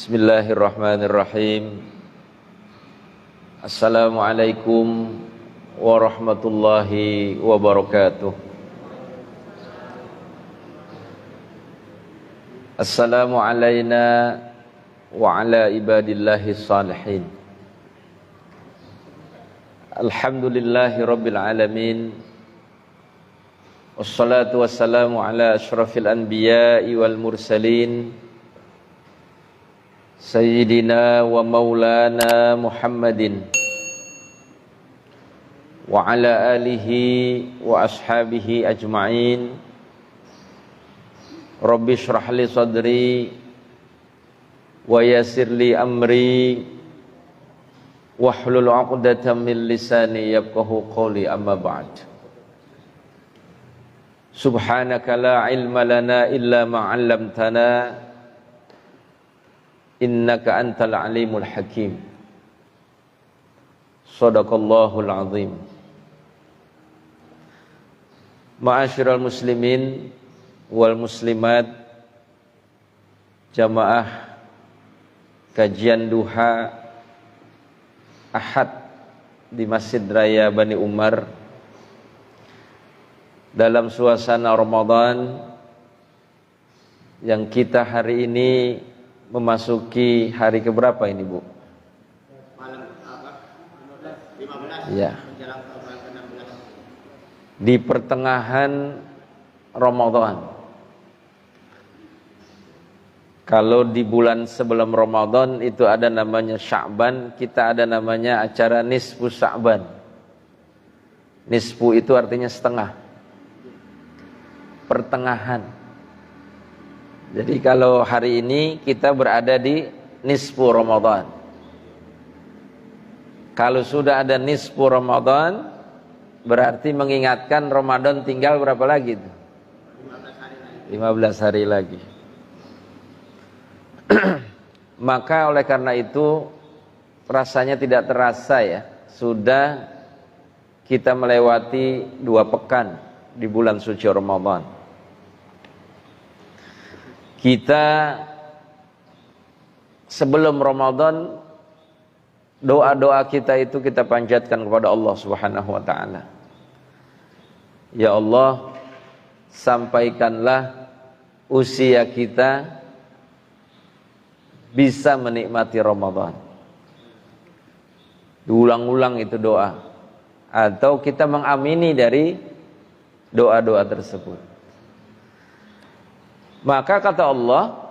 Bismillahirrahmanirrahim. Assalamualaikum warahmatullahi wabarakatuh. Assalamu alayna wa ala ibadillahi salihin. Alhamdulillahi rabbil alamin. Wassalatu wassalamu ala asyrafil anbiya'i wal mursalin, Sayyidina wa maulana Muhammadin wa ala alihi wa ashabihi ajma'in. Rabbi shrah li sadri wa yassir li amri wahlul 'uqdatam min lisani yafqahu qawli, amma ba'd. Subhanaka la ilma lana illa ma 'allamtana innaka antal alimul hakim. Shadaqallahul azim. Ma'asyiral muslimin wal muslimat, jamaah kajian duha Ahad di Masjid Raya Bani Umar dalam suasana Ramadan yang kita hari ini memasuki hari keberapa ini, Bu? Malam 15 ya. menjelang ke-16. Di pertengahan Ramadan. Kalau di bulan sebelum Ramadan itu ada namanya Sya'ban, kita ada namanya acara Nisfu Sya'ban. Nisfu itu artinya setengah, pertengahan. Jadi kalau hari ini kita berada di nisfu Ramadan. Kalau sudah ada nisfu Ramadan, berarti mengingatkan Ramadan tinggal berapa lagi tuh? 15 hari lagi. Maka oleh karena itu rasanya tidak terasa ya, sudah kita melewati 2 pekan di bulan suci Ramadan. Kita sebelum Ramadan, doa-doa kita itu kita panjatkan kepada Allah Subhanahu wa ta'ala. Ya Allah, sampaikanlah usia kita bisa menikmati Ramadan. Diulang-ulang itu doa, atau kita mengamini dari doa-doa tersebut. Maka kata Allah,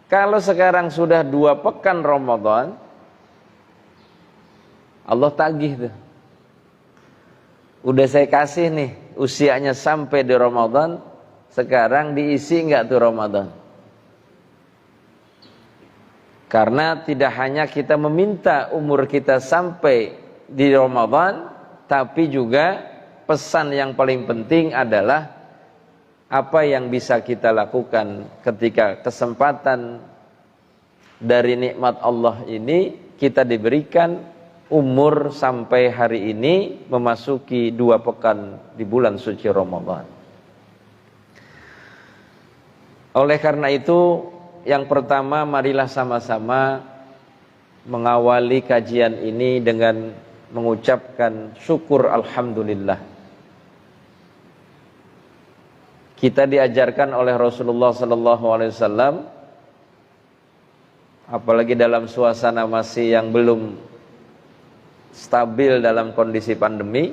kalau sekarang sudah 2 pekan Ramadan, Allah tagih tuh. Udah saya kasih nih usianya sampai di Ramadan, sekarang diisi enggak tuh Ramadan? Karena tidak hanya kita meminta umur kita sampai di Ramadan, tapi juga pesan yang paling penting adalah apa yang bisa kita lakukan ketika kesempatan dari nikmat Allah ini kita diberikan umur sampai hari ini memasuki 2 pekan di bulan suci Ramadan. Oleh karena itu, yang pertama marilah sama-sama mengawali kajian ini dengan mengucapkan syukur alhamdulillah. Kita diajarkan oleh Rasulullah SAW, apalagi dalam suasana masih yang belum stabil dalam kondisi pandemi,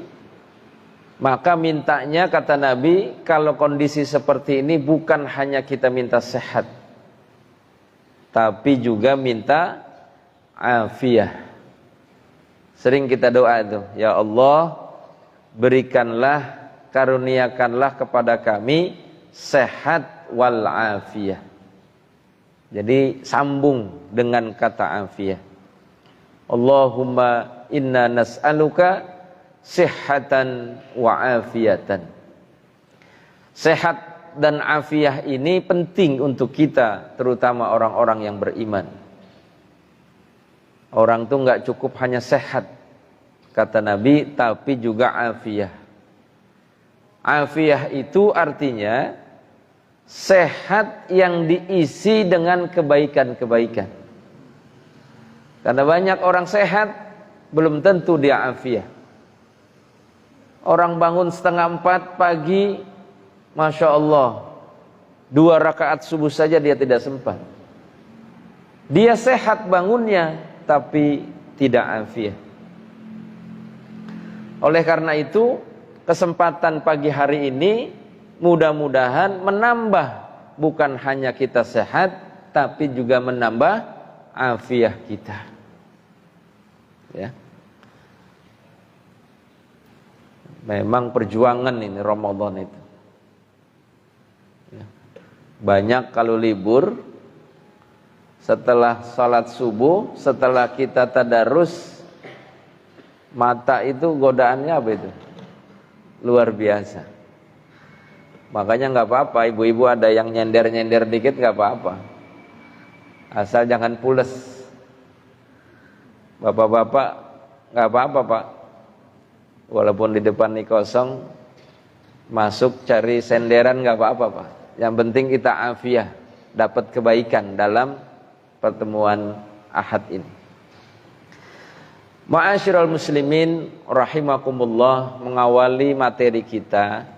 maka mintanya kata Nabi, kalau kondisi seperti ini bukan hanya kita minta sehat, tapi juga minta afiah. Sering kita doa itu, ya Allah, berikanlah, karuniakanlah kepada kami sehat wal afiyah. Jadi sambung dengan kata afiyah. Allahumma inna nas'aluka sihhatan wa afiyatan. Sehat dan afiyah ini penting untuk kita, terutama orang-orang yang beriman. Orang tuh enggak cukup hanya sehat, kata Nabi, tapi juga afiyah. Afiyah itu artinya sehat yang diisi dengan kebaikan-kebaikan. Karena banyak orang sehat belum tentu dia afiah. Orang bangun 3:30 pagi, Masya Allah, 2 rakaat subuh saja dia tidak sempat. Dia sehat bangunnya, tapi tidak afiah. Oleh karena itu, kesempatan pagi hari ini mudah-mudahan menambah bukan hanya kita sehat, tapi juga menambah afiah kita. Ya. Memang perjuangan ini Ramadan itu. Ya. Banyak kalau libur, setelah salat subuh, setelah kita tadarus, mata itu godaannya apa itu? Luar biasa. Makanya nggak apa-apa, ibu-ibu ada yang nyender-nyender dikit nggak apa-apa. Asal jangan pules. Bapak-bapak nggak apa-apa Pak. Walaupun di depan ini kosong, masuk cari senderan nggak apa-apa Pak. Yang penting kita afiah, dapat kebaikan dalam pertemuan Ahad ini. Ma'asyiral muslimin rahimakumullah, mengawali materi kita,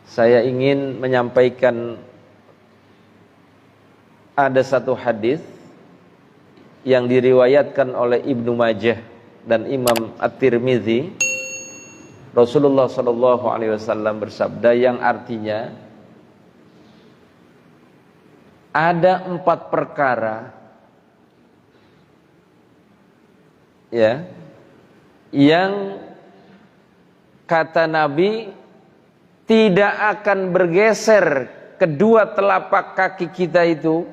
saya ingin menyampaikan ada satu hadis yang diriwayatkan oleh Ibnu Majah dan Imam At-Tirmidzi. Rasulullah SAW bersabda yang artinya ada 4 perkara ya yang kata Nabi tidak akan bergeser kedua telapak kaki kita itu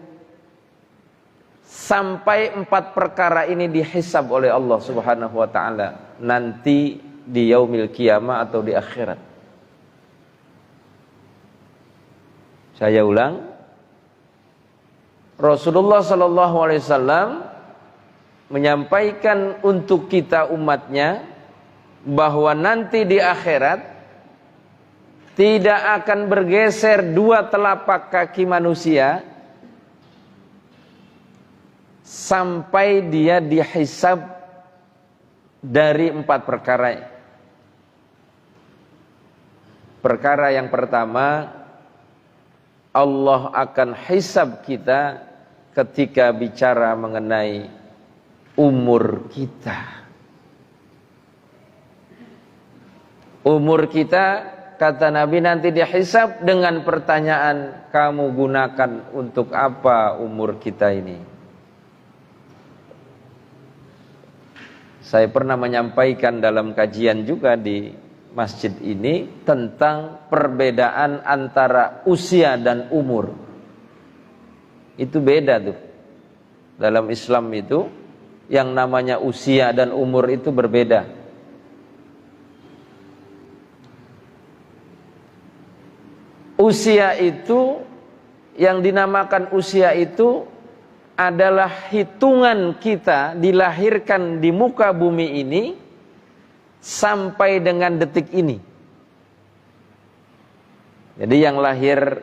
sampai 4 perkara ini dihisab oleh Allah Subhanahu wa taala nanti di yaumil qiyamah atau di akhirat. Saya ulang, Rasulullah sallallahu alaihi wasallam menyampaikan untuk kita umatnya bahwa nanti di akhirat tidak akan bergeser 2 telapak kaki manusia sampai dia dihisab dari 4 perkara. Perkara yang pertama, Allah akan hisab kita ketika bicara mengenai umur kita. Umur kita, kata Nabi, nanti dihisab dengan pertanyaan, kamu gunakan untuk apa umur kita ini? Saya pernah menyampaikan dalam kajian juga di masjid ini tentang perbedaan antara usia dan umur. Itu beda tuh. Dalam Islam itu yang namanya usia dan umur itu berbeda. Usia itu, yang dinamakan usia itu adalah hitungan kita dilahirkan di muka bumi ini sampai dengan detik ini. Jadi yang lahir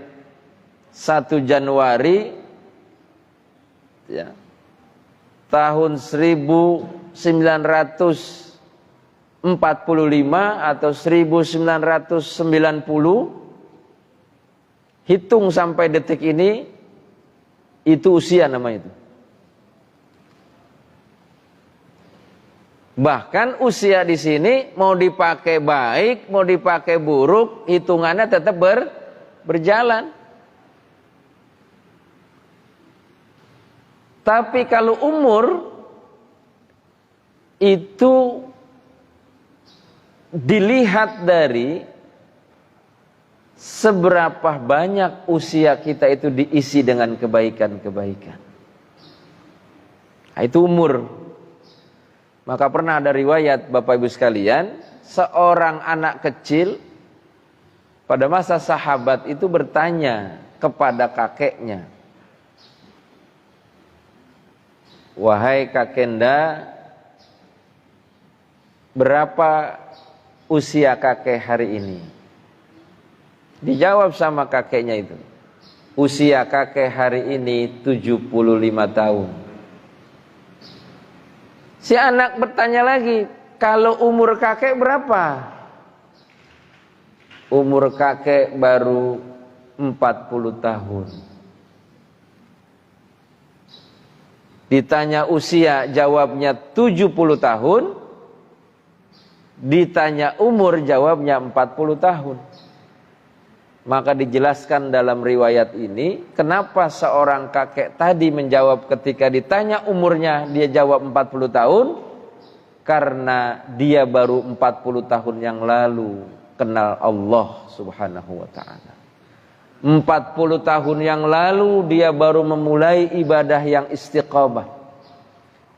1 Januari ya, tahun 1945 atau 1990, hitung sampai detik ini, itu usia namanya itu. Bahkan usia di sini mau dipakai baik, mau dipakai buruk, hitungannya tetap berjalan. Tapi kalau umur itu dilihat dari seberapa banyak usia kita itu diisi dengan kebaikan-kebaikan. Nah, itu umur. Maka pernah ada riwayat Bapak Ibu sekalian, seorang anak kecil pada masa sahabat itu bertanya kepada kakeknya, wahai kakenda, berapa usia kakek hari ini? Dijawab sama kakeknya itu. Usia kakek hari ini 75 tahun. Si anak bertanya lagi, kalau umur kakek berapa? Umur kakek baru 40 tahun. Ditanya usia, jawabnya 70 tahun. Ditanya umur, jawabnya 40 tahun. Maka dijelaskan dalam riwayat ini, kenapa seorang kakek tadi menjawab ketika ditanya umurnya, dia jawab 40 tahun. Karena dia baru 40 tahun yang lalu kenal Allah subhanahu wa ta'ala. 40 tahun yang lalu dia baru memulai ibadah yang istiqamah.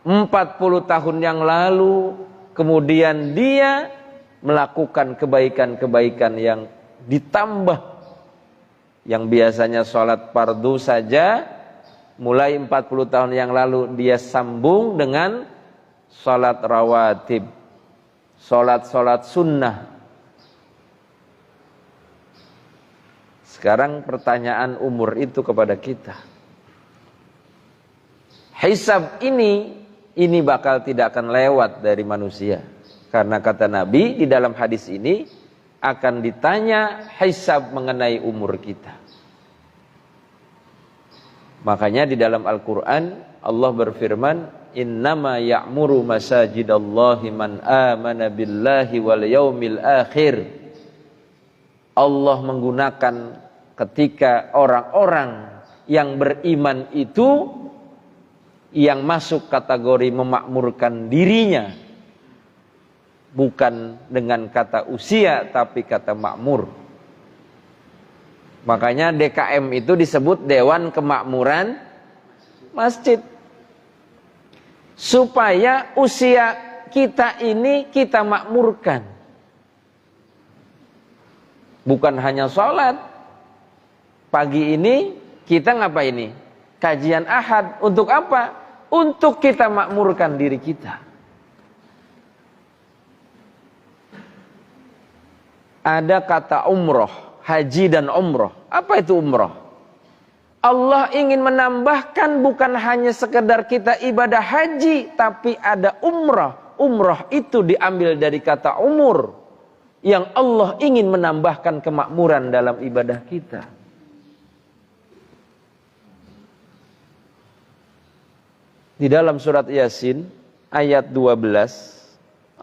40 tahun yang lalu kemudian dia melakukan kebaikan-kebaikan yang ditambah. Yang biasanya sholat fardu saja, mulai 40 tahun yang lalu dia sambung dengan sholat rawatib, sholat sunnah. Sekarang pertanyaan umur itu kepada kita. Hisab ini bakal tidak akan lewat dari manusia. Karena kata Nabi di dalam hadis ini, akan ditanya hisab mengenai umur kita. Makanya di dalam Al-Quran Allah berfirman, innama ya'muru masajidallahi man amana billahi wal yaumil akhir. Allah menggunakan ketika orang-orang yang beriman itu yang masuk kategori memakmurkan dirinya, bukan dengan kata usia tapi kata makmur. Makanya DKM itu disebut Dewan Kemakmuran Masjid. Supaya usia kita ini kita makmurkan. Bukan hanya sholat. Pagi ini kita ngapain ini? Kajian Ahad. Untuk apa? Untuk kita makmurkan diri kita. Ada kata umroh, haji dan umroh. Apa itu umroh? Allah ingin menambahkan bukan hanya sekedar kita ibadah haji, tapi ada umroh. Umroh itu diambil dari kata umur, yang Allah ingin menambahkan kemakmuran dalam ibadah kita. Di dalam surat Yasin ayat 12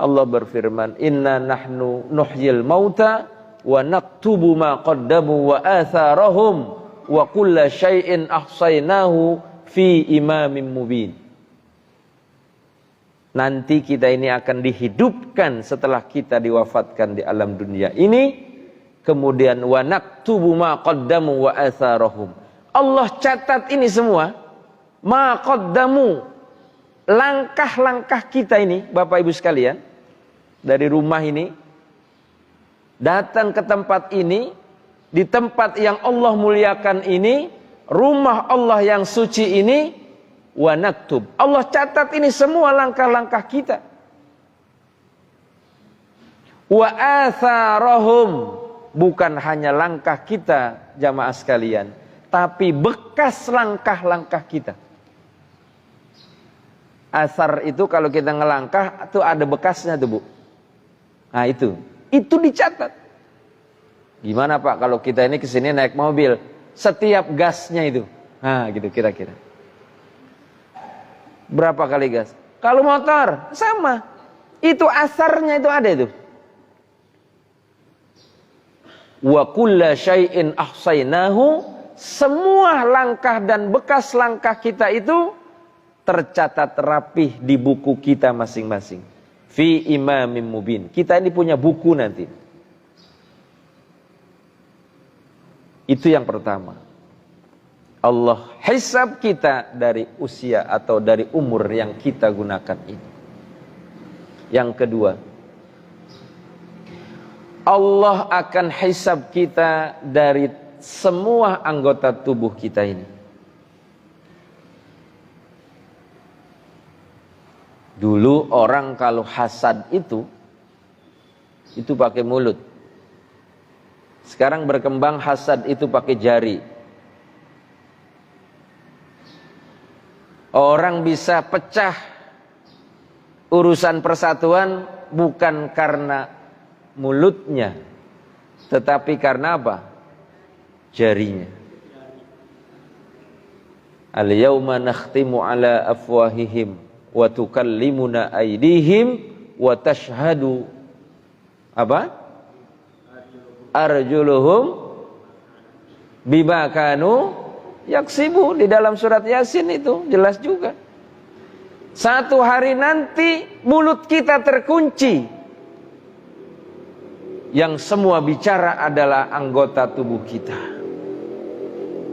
Allah berfirman, inna nahnu nuhyil mauta wa naktubu ma qaddamu wa atharahum wa kulla syai'in ahsaynahu fi imamin mubin. Nanti kita ini akan dihidupkan setelah kita diwafatkan di alam dunia ini. Kemudian wa naktubu ma qaddamu wa atharahum. Allah catat ini semua. Ma qaddamu, langkah-langkah kita ini, Bapak Ibu sekalian, dari rumah ini datang ke tempat ini, di tempat yang Allah muliakan ini, rumah Allah yang suci ini, wa naktub. Allah catat ini semua langkah-langkah kita. Wa atharahum, bukan hanya langkah kita jamaah sekalian, tapi bekas langkah-langkah kita. Asar itu kalau kita ngelangkah itu ada bekasnya tuh, Bu. Nah itu dicatat. Gimana Pak kalau kita ini kesini naik mobil, setiap gasnya itu, nah gitu kira-kira. Berapa kali gas? Kalau motor sama, itu asarnya itu ada itu. Wa kulla syai'in ahsaynahu, semua langkah dan bekas langkah kita itu tercatat rapih di buku kita masing-masing. Fi imamin mubin. Kita ini punya buku nanti. Itu yang pertama. Allah hisab kita dari usia atau dari umur yang kita gunakan ini. Yang kedua, Allah akan hisab kita dari semua anggota tubuh kita ini. Dulu orang kalau hasad itu pakai mulut. Sekarang berkembang hasad itu pakai jari. Orang bisa pecah urusan persatuan bukan karena mulutnya, tetapi karena apa? Jarinya. Al-yawma nakhtimu ala afwahihim wa tukallimuna aydihim wa tashhadu apa? Arjuluhum bima kanu yaksibu. Di dalam surat Yasin itu jelas juga. Satu hari nanti mulut kita terkunci, yang semua bicara adalah anggota tubuh kita.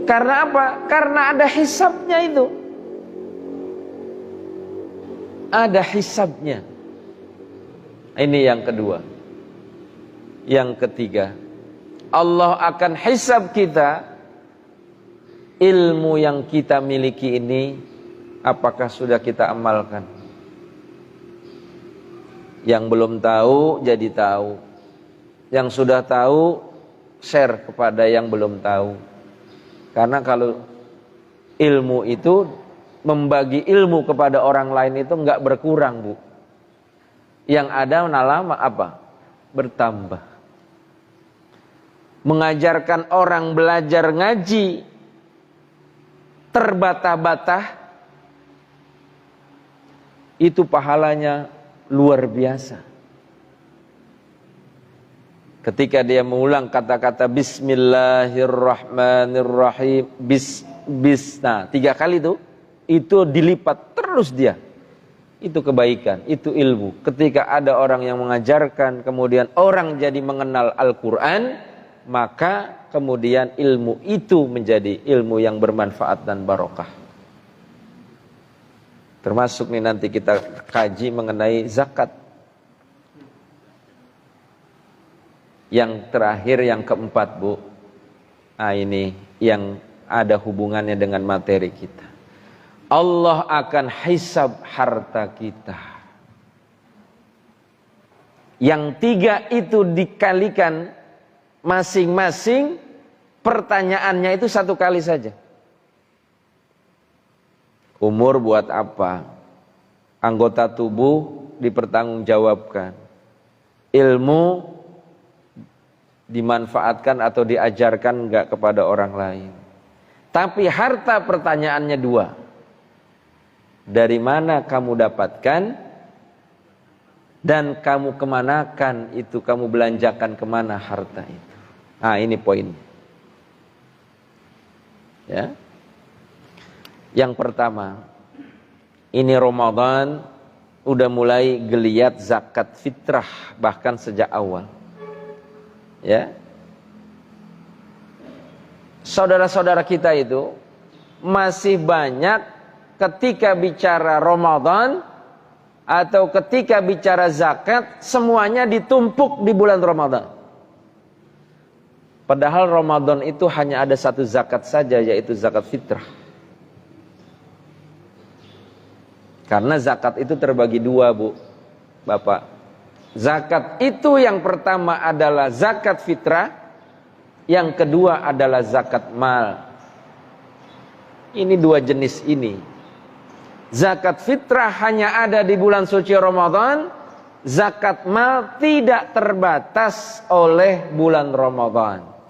Karena apa? Karena ada hisabnya itu. Ada hisabnya. Ini yang kedua. Yang ketiga, Allah akan hisab kita. Ilmu yang kita miliki ini, apakah sudah kita amalkan? Yang belum tahu jadi tahu. Yang sudah tahu share kepada yang belum tahu. Karena kalau ilmu itu, membagi ilmu kepada orang lain itu enggak berkurang, Bu. Yang ada lama apa? Bertambah. Mengajarkan orang belajar ngaji terbata-bata, itu pahalanya luar biasa. Ketika dia mengulang kata-kata Bismillahirrahmanirrahim, nah 3 kali itu dilipat terus dia. Itu kebaikan, itu ilmu. Ketika ada orang yang mengajarkan, kemudian orang jadi mengenal Al-Quran, maka kemudian ilmu itu menjadi ilmu yang bermanfaat dan barokah. Termasuk nih nanti kita kaji mengenai zakat. Yang terakhir, yang keempat, Bu. Nah, ini yang ada hubungannya dengan materi kita. Allah akan hisab harta kita. Yang 3 itu dikalikan masing-masing, pertanyaannya itu 1 kali saja. Umur buat apa? Anggota tubuh dipertanggungjawabkan. Ilmu dimanfaatkan atau diajarkan enggak kepada orang lain. Tapi harta, pertanyaannya 2. Dari mana kamu dapatkan dan kamu kemanakan itu, kamu belanjakan kemana harta itu. Nah, ini poin. Ya. Yang pertama, ini Ramadan udah mulai geliat zakat fitrah bahkan sejak awal. Ya. Saudara-saudara kita itu masih banyak ketika bicara Ramadan atau ketika bicara zakat, semuanya ditumpuk di bulan Ramadan. Padahal Ramadan itu hanya ada 1 zakat saja, yaitu zakat fitrah. Karena zakat itu terbagi 2, Bu, Bapak. Zakat itu yang pertama adalah zakat fitrah, yang kedua adalah zakat mal. Ini 2 jenis ini. Zakat fitrah hanya ada di bulan suci Ramadan. Zakat mal tidak terbatas oleh bulan Ramadan.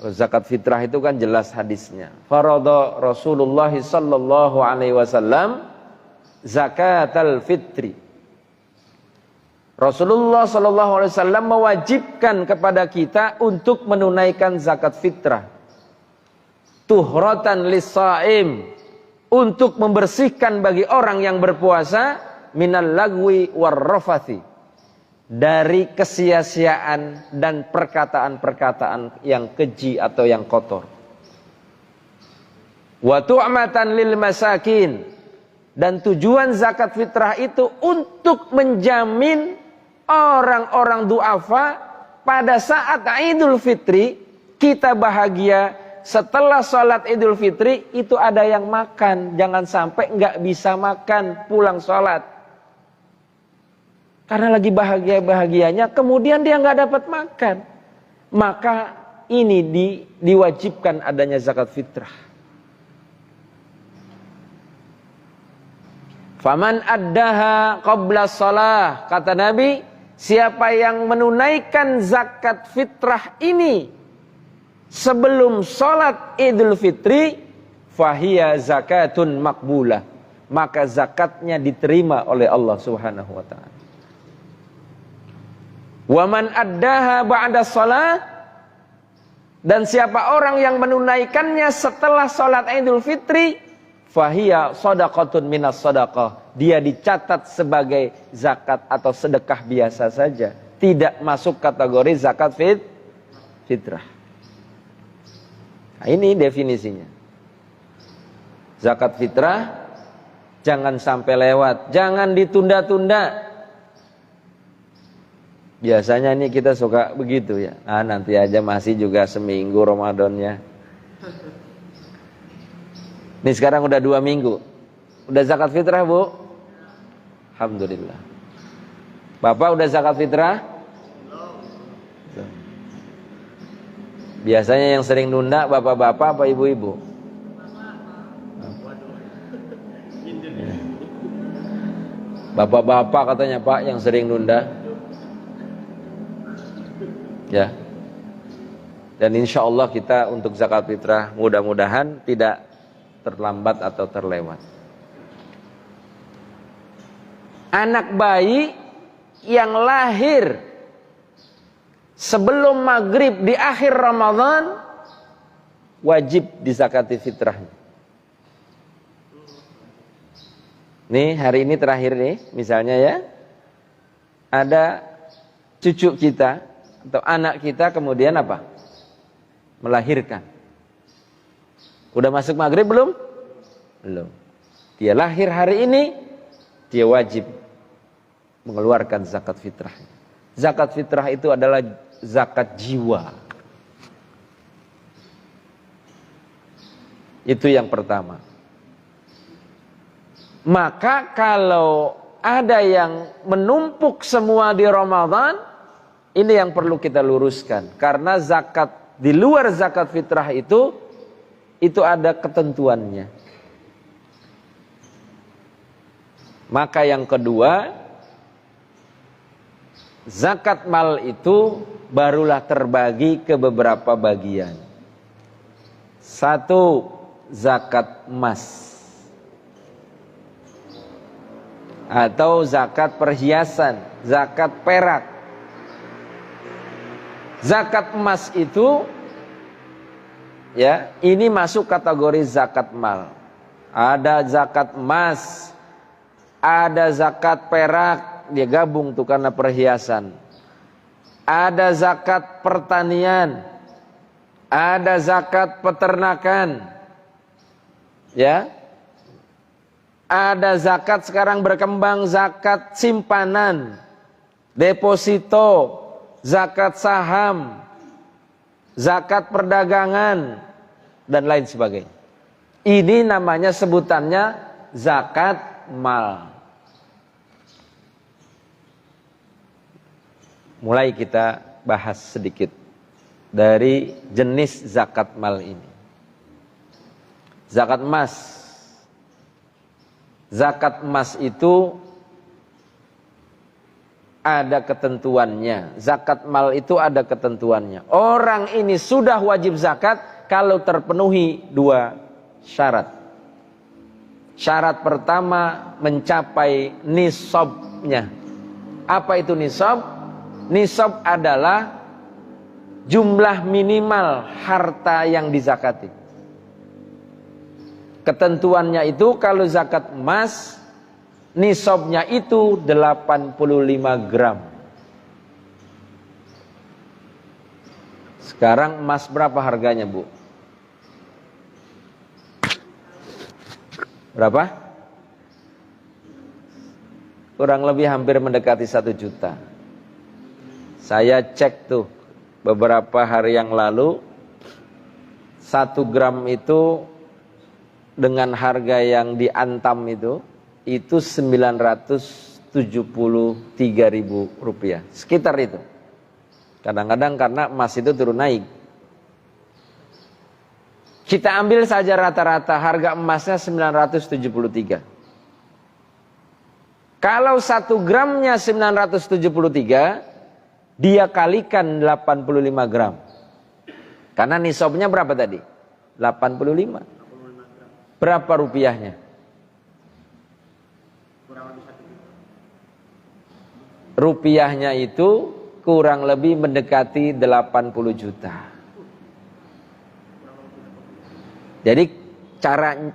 Zakat fitrah itu kan jelas hadisnya. Farada Rasulullah sallallahu alaihi wasallam zakatal fitri. Rasulullah sallallahu alaihi wasallam mewajibkan kepada kita untuk menunaikan zakat fitrah. Tuhratan lis-shaim, untuk membersihkan bagi orang yang berpuasa minal lagwi warrafathi, dari kesia-siaan dan perkataan-perkataan yang keji atau yang kotor. Wa tu'matan lil masakin, dan tujuan zakat fitrah itu untuk menjamin orang-orang du'afa pada saat Idul Fitri. Kita bahagia setelah sholat Idul Fitri itu ada yang makan. Jangan sampai nggak bisa makan pulang sholat karena lagi bahagia-bahagianya, kemudian dia nggak dapat makan. maka ini diwajibkan adanya zakat fitrah. Faman addaha qabla shalah, kata Nabi, siapa yang menunaikan zakat fitrah ini sebelum sholat Idul Fitri, fahiya zakatun makbulah, maka zakatnya diterima oleh Allah Subhanahu wa taala. Wa man addaha ba'da shalah, dan siapa orang yang menunaikannya setelah sholat Idul Fitri, fahiya shadaqatun minas shadaqah, dia dicatat sebagai zakat atau sedekah biasa saja, tidak masuk kategori zakat fitrah. Nah, ini definisinya. Zakat fitrah jangan sampai lewat, jangan ditunda-tunda. Biasanya ini kita suka begitu ya. Ah, nanti aja, masih juga seminggu Ramadannya. Ini sekarang udah 2 minggu. Udah zakat fitrah, Bu? Alhamdulillah. Bapak udah zakat fitrah? Biasanya yang sering nunda bapak-bapak apa ibu-ibu? Bapak-bapak katanya, Pak, yang sering nunda. Ya. Dan insya Allah kita untuk zakat fitrah mudah-mudahan tidak terlambat atau terlewat. Anak bayi yang lahir sebelum maghrib di akhir Ramadan wajib dizakati fitrahnya. Nih hari ini terakhir nih, misalnya ya, ada cucu kita atau anak kita kemudian apa? Melahirkan. Udah masuk maghrib belum? Belum. Dia lahir hari ini, dia wajib mengeluarkan zakat fitrah. Zakat fitrah itu adalah zakat jiwa. Itu yang pertama. Maka kalau ada yang menumpuk semua di Ramadan, ini yang perlu kita luruskan. Karena zakat di luar zakat fitrah itu ada ketentuannya. Maka yang kedua, zakat mal itu barulah terbagi ke beberapa bagian. 1, zakat emas atau zakat perhiasan, zakat perak. Zakat emas itu ya, ini masuk kategori zakat mal. Ada zakat emas, ada zakat perak, dia gabung tuh karena perhiasan. Ada zakat pertanian, ada zakat peternakan. Ya. Ada zakat sekarang berkembang, zakat simpanan, deposito, zakat saham, zakat perdagangan, dan lain sebagainya. Ini namanya sebutannya zakat mal. Mulai kita bahas sedikit dari jenis zakat mal ini. Zakat emas. Zakat emas itu ada ketentuannya. Zakat mal itu ada ketentuannya. Orang ini sudah wajib zakat kalau terpenuhi 2 syarat. Syarat pertama, mencapai nisabnya. Apa itu nisab? Nisab adalah jumlah minimal harta yang dizakati. Ketentuannya itu kalau zakat emas, nisabnya itu 85 gram. Sekarang emas berapa harganya, Bu? Berapa? Kurang lebih hampir mendekati 1 juta. Saya cek tuh beberapa hari yang lalu, 1 gram itu dengan harga yang diantam itu 973.000 rupiah, sekitar itu. Kadang-kadang karena emas itu turun naik. Kita ambil saja rata-rata harga emasnya 973. Kalau 1 gramnya 973, dia kalikan 85 gram. Karena nisabnya berapa tadi? 85. Berapa rupiahnya? Kurang lebih 1 juta. Rupiahnya itu kurang lebih mendekati 80 juta. Jadi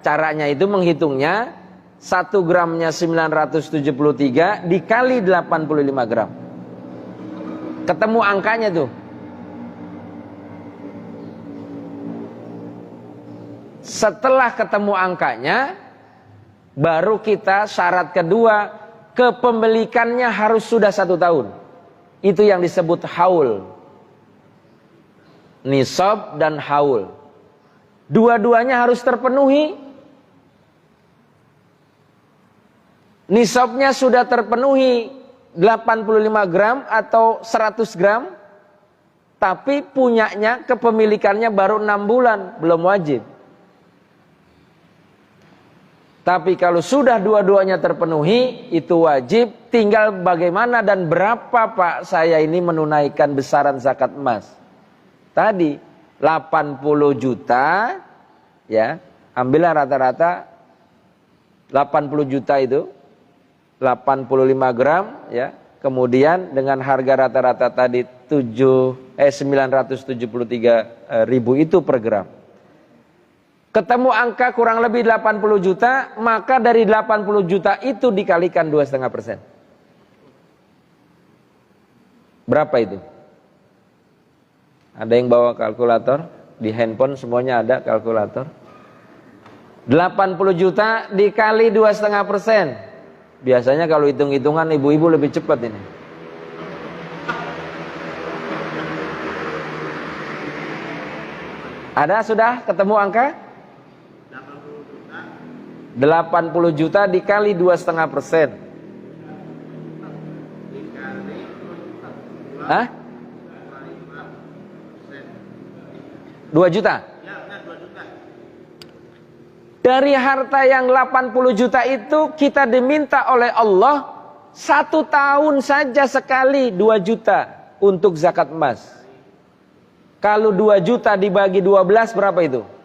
caranya itu menghitungnya 1 gramnya 973 dikali 85 gram. Ketemu angkanya tuh. Setelah ketemu angkanya, baru kita syarat kedua, kepemilikannya harus sudah 1 tahun. Itu yang disebut haul. Nisab dan haul. Dua-duanya harus terpenuhi. Nisabnya sudah terpenuhi 85 gram atau 100 gram. Tapi punyanya, kepemilikannya baru 6 bulan, belum wajib. Tapi kalau sudah dua-duanya terpenuhi, itu wajib. Tinggal bagaimana dan berapa Pak saya ini menunaikan besaran zakat emas. Tadi 80 juta, ya, ambillah rata-rata 80 juta itu, 85 gram, ya. Kemudian dengan harga rata-rata tadi 973.000 itu per gram. Ketemu angka kurang lebih 80 juta, maka dari 80 juta itu dikalikan 2,5%. Berapa itu? Ada yang bawa kalkulator? Di handphone semuanya ada kalkulator. 80 juta dikali 2,5%. Biasanya kalau hitung-hitungan ibu-ibu lebih cepat ini. Ada sudah ketemu angka? 80 juta dikali 2,5%. Hah? 2 juta? Ya, benar 2 juta. Dari harta yang 80 juta itu kita diminta oleh Allah 1 tahun saja sekali 2 juta untuk zakat emas. Kalau 2 juta dibagi 12 berapa itu?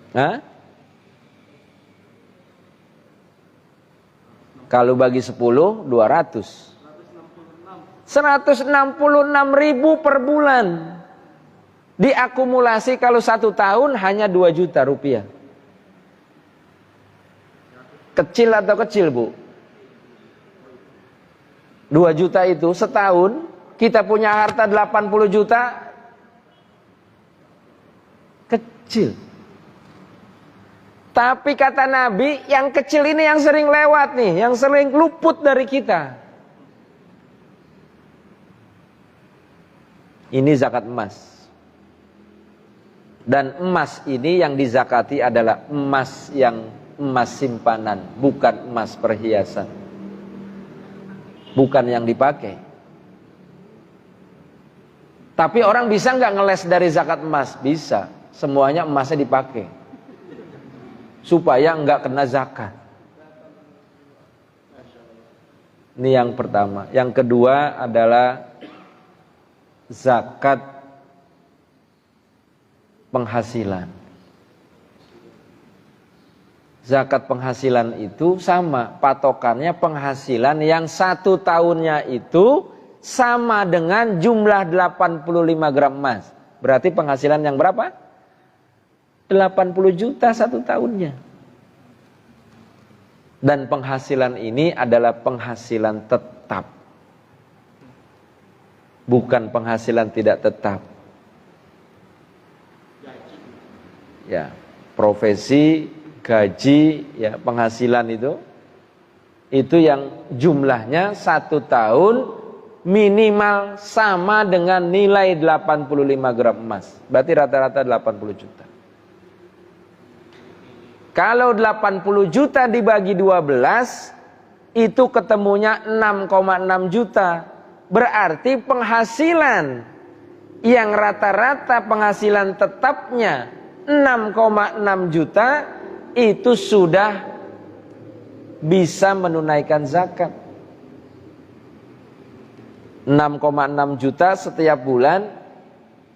Hah? Kalau bagi 10, 200. 166.000 per bulan. Diakumulasi kalau 1 tahun hanya 2 juta rupiah. Kecil atau kecil, Bu? 2 juta itu setahun, kita punya harta 80 juta, kecil. Tapi kata Nabi, yang kecil ini yang sering lewat nih, yang sering luput dari kita. Ini zakat emas. Dan emas ini yang dizakati adalah emas yang emas simpanan, bukan emas perhiasan. Bukan yang dipakai. Tapi orang bisa nggak ngeles dari zakat emas? Bisa. Semuanya emasnya dipakai. Supaya nggak kena zakat. Ini yang pertama. Yang kedua adalah zakat penghasilan. Zakat penghasilan itu sama, patokannya penghasilan yang 1 tahunnya itu sama dengan jumlah 85 gram emas. Berarti penghasilan yang berapa? 80 juta 1 tahunnya. Dan penghasilan ini adalah penghasilan tetap. Bukan penghasilan tidak tetap. Ya, profesi, gaji, ya, penghasilan itu yang jumlahnya 1 tahun minimal sama dengan nilai 85 gram emas. Berarti rata-rata 80 juta. Kalau 80 juta dibagi 12, itu ketemunya 6,6 juta. Berarti penghasilan yang rata-rata penghasilan tetapnya 6,6 juta itu sudah bisa menunaikan zakat. 6,6 juta setiap bulan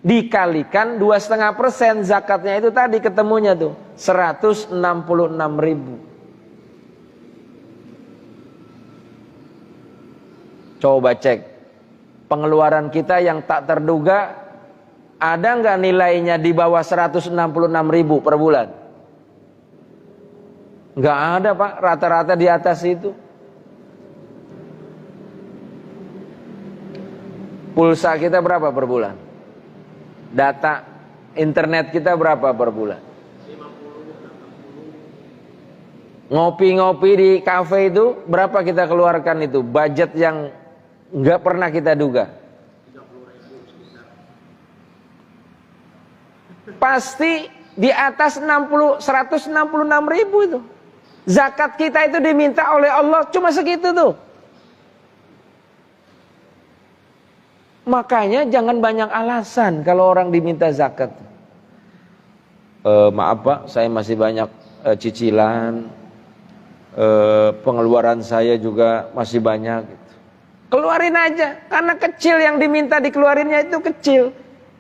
dikalikan 2,5%, zakatnya itu tadi ketemunya tuh 166.000. Coba cek pengeluaran kita yang tak terduga, ada nggak nilainya di bawah 166.000 per bulan? Nggak ada Pak, rata-rata di atas itu. Pulsa kita berapa per bulan? Data internet kita berapa per bulan? 50, 60. Ngopi-ngopi di kafe itu berapa kita keluarkan itu? Budget yang nggak pernah kita duga. 30.000 sekitar. Pasti di atas 166.000 itu. Zakat kita itu diminta oleh Allah cuma segitu tuh. Makanya jangan banyak alasan kalau orang diminta zakat. Maaf Pak, saya masih banyak cicilan, pengeluaran saya juga masih banyak. Gitu. Keluarin aja, karena kecil yang diminta dikeluarinnya itu kecil.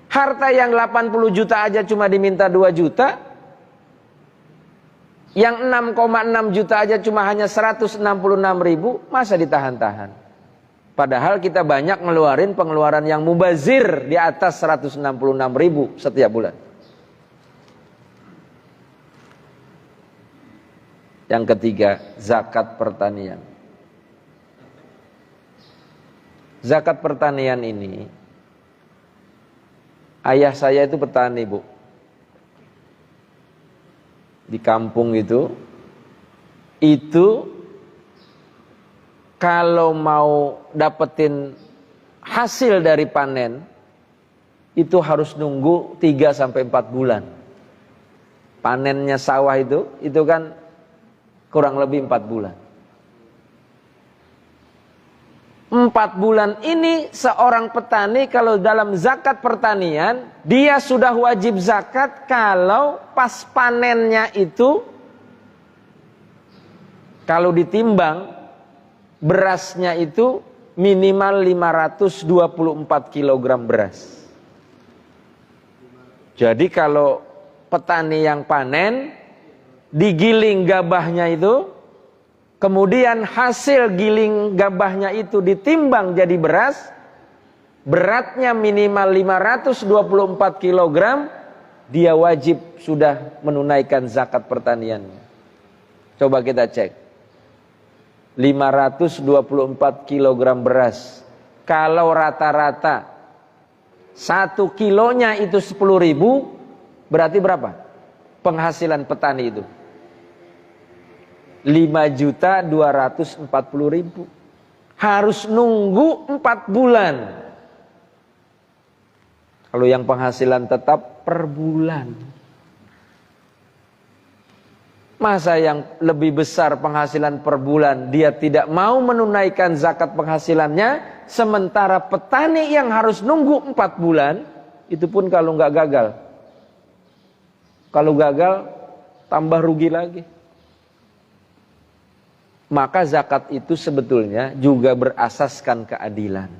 Harta yang 80 juta aja cuma diminta 2 juta. Yang 6,6 juta aja cuma hanya 166.000, masa ditahan-tahan? Padahal kita banyak ngeluarin pengeluaran yang mubazir di atas 166.000 setiap bulan. Yang ketiga, zakat pertanian. Zakat pertanian ini, ayah saya itu petani Bu. Di kampung itu kalau mau dapetin hasil dari panen itu harus nunggu 3-4 bulan. Panennya sawah itu kan kurang lebih 4 bulan. 4 bulan ini seorang petani kalau dalam zakat pertanian dia sudah wajib zakat kalau pas panennya itu kalau ditimbang berasnya itu minimal 524 kg beras. Jadi kalau petani yang panen, digiling gabahnya itu, kemudian hasil giling gabahnya itu ditimbang jadi beras, beratnya minimal 524 kg, dia wajib sudah menunaikan zakat pertaniannya. Coba kita cek. 524 kg beras. Kalau rata-rata 1 kilonya itu 10.000, berarti berapa penghasilan petani itu? 5.240.000. Harus nunggu 4 bulan. Kalau yang penghasilan tetap per bulan. Masa yang lebih besar penghasilan per bulan dia tidak mau menunaikan zakat penghasilannya, sementara petani yang harus nunggu 4 bulan, itu pun kalau nggak gagal. Kalau gagal tambah rugi lagi. Maka zakat itu sebetulnya juga berasaskan keadilan.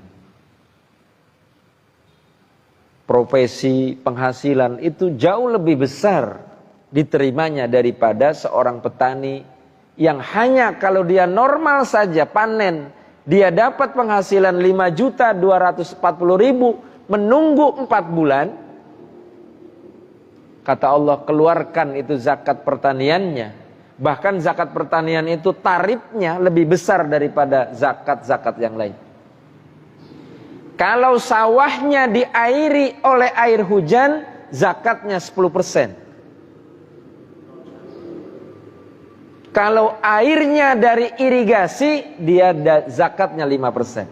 Profesi penghasilan itu jauh lebih besar diterimanya daripada seorang petani yang hanya kalau dia normal saja panen dia dapat penghasilan 5.240.000 menunggu 4 bulan. Kata Allah, keluarkan itu zakat pertaniannya. Bahkan zakat pertanian itu tarifnya lebih besar daripada zakat-zakat yang lain. Kalau sawahnya diairi oleh air hujan, zakatnya 10%. Kalau airnya dari irigasi, dia zakatnya 5%.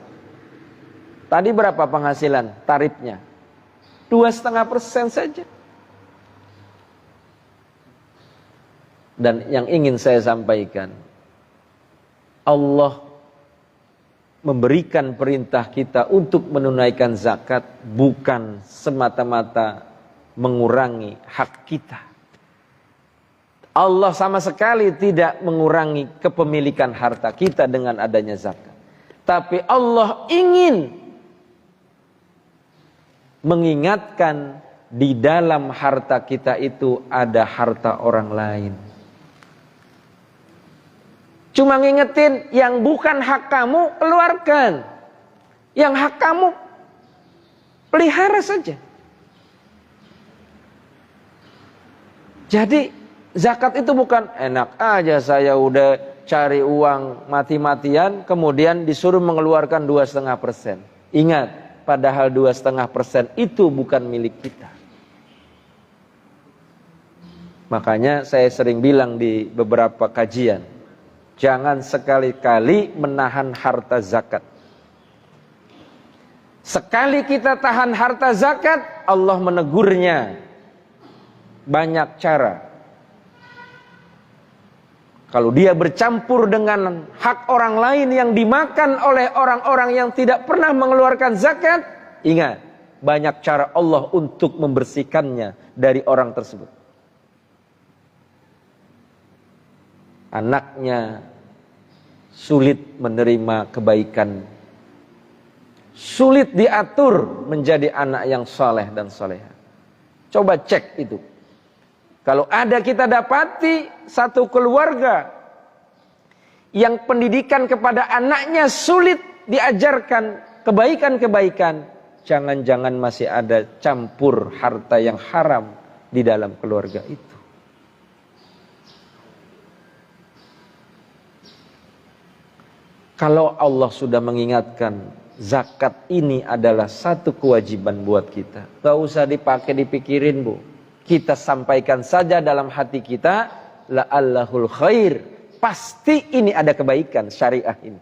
Tadi berapa penghasilan tarifnya? 2,5% saja. Dan yang ingin saya sampaikan, Allah memberikan perintah kita untuk menunaikan zakat bukan semata-mata mengurangi hak kita. Allah sama sekali tidak mengurangi kepemilikan harta kita dengan adanya zakat. Tapi Allah ingin mengingatkan di dalam harta kita itu ada harta orang lain. Cuma ngingetin yang bukan hak kamu keluarkan. Yang hak kamu pelihara saja. Jadi zakat itu bukan enak aja saya udah cari uang mati-matian kemudian disuruh mengeluarkan 2,5%. Ingat, padahal 2,5% itu bukan milik kita. Makanya saya sering bilang di beberapa kajian, jangan sekali-kali menahan harta zakat. Sekali kita tahan harta zakat, Allah menegurnya banyak cara. Kalau dia bercampur dengan hak orang lain yang dimakan oleh orang-orang yang tidak pernah mengeluarkan zakat, ingat, banyak cara Allah untuk membersihkannya dari orang tersebut. Anaknya sulit menerima kebaikan, sulit diatur menjadi anak yang saleh dan salehah. Coba cek itu. Kalau ada kita dapati satu keluarga yang pendidikan kepada anaknya sulit diajarkan kebaikan-kebaikan, jangan-jangan masih ada campur harta yang haram di dalam keluarga itu. Kalau Allah sudah mengingatkan zakat ini adalah satu kewajiban buat kita, gak usah dipakai dipikirin, Bu. Kita sampaikan saja dalam hati kita, la'allahul khair. Pasti ini ada kebaikan syariah ini.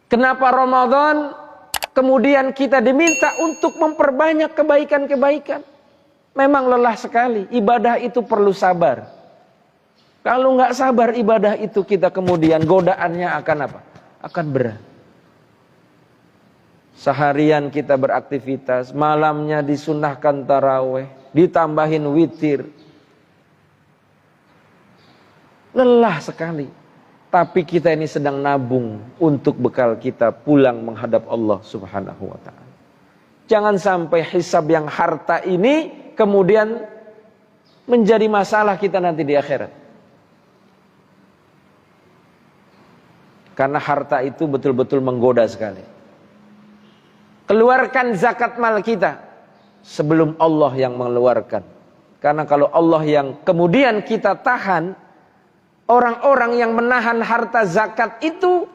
Kenapa Ramadan kemudian kita diminta untuk memperbanyak kebaikan-kebaikan? Memang lelah sekali, ibadah itu perlu sabar. Kalau nggak sabar ibadah itu kita kemudian godaannya akan apa? Akan berat. Seharian kita beraktivitas, malamnya disunahkan taraweh, ditambahin witir. Lelah sekali. Tapi kita ini sedang nabung untuk bekal kita pulang menghadap Allah Subhanahu wa ta'ala. Jangan sampai hisab yang harta ini kemudian menjadi masalah kita nanti di akhirat. Karena harta itu betul-betul menggoda sekali. Keluarkan zakat mal kita sebelum Allah yang mengeluarkan. Karena kalau Allah yang kemudian kita tahan, orang-orang yang menahan harta zakat itu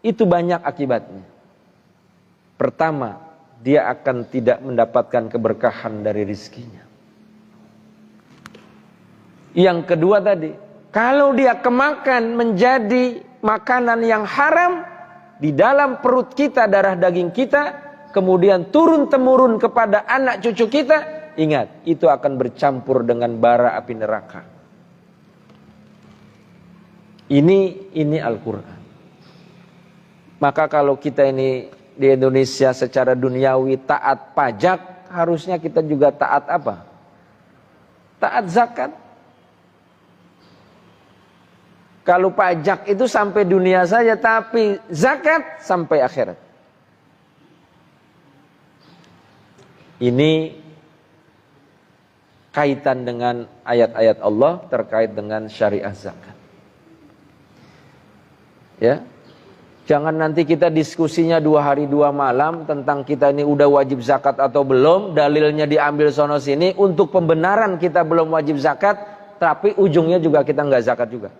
banyak akibatnya. Pertama, dia akan tidak mendapatkan keberkahan dari rizkinya. Yang kedua tadi, kalau dia kemakan menjadi makanan yang haram di dalam perut kita, darah daging kita, kemudian turun-temurun kepada anak cucu kita, ingat, itu akan bercampur dengan bara api neraka. Ini Al-Quran. Maka kalau kita ini di Indonesia secara duniawi taat pajak, harusnya kita juga taat apa? Taat zakat. Kalau pajak itu sampai dunia saja, tapi zakat sampai akhirat. Ini kaitan dengan ayat-ayat Allah terkait dengan syariah zakat. Ya, jangan nanti kita diskusinya 2 hari 2 malam tentang kita ini udah wajib zakat atau belum, dalilnya diambil sono sini untuk pembenaran kita belum wajib zakat, tapi ujungnya juga kita nggak zakat juga.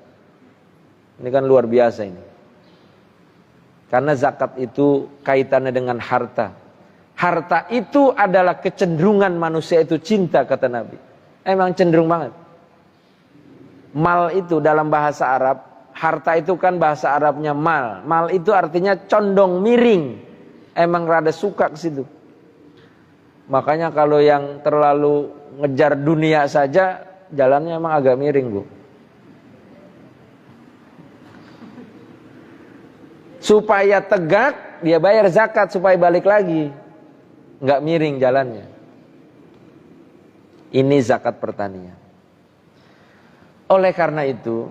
Ini kan luar biasa ini. Karena zakat itu kaitannya dengan harta. Harta itu adalah kecenderungan manusia itu cinta, kata Nabi. Emang cenderung banget. Mal itu dalam bahasa Arab, harta itu kan bahasa Arabnya mal. Mal itu artinya condong miring. Emang rada suka ke situ. Makanya kalau yang terlalu ngejar dunia saja, jalannya emang agak miring, Bu. Supaya tegak, dia bayar zakat supaya balik lagi. Nggak miring jalannya. Ini zakat pertanian. Oleh karena itu,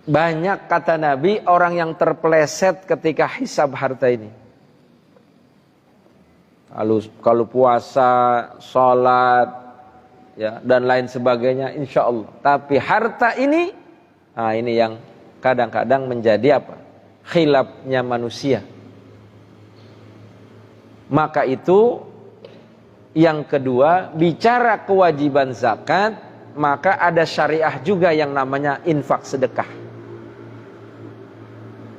banyak kata Nabi orang yang terpeleset ketika hisab harta ini. Kalau puasa, sholat, ya, dan lain sebagainya, insya Allah. Tapi harta ini, nah ini yang kadang-kadang menjadi apa? Khilafnya manusia. Maka itu yang kedua, bicara kewajiban zakat, maka ada syariah juga yang namanya infak sedekah.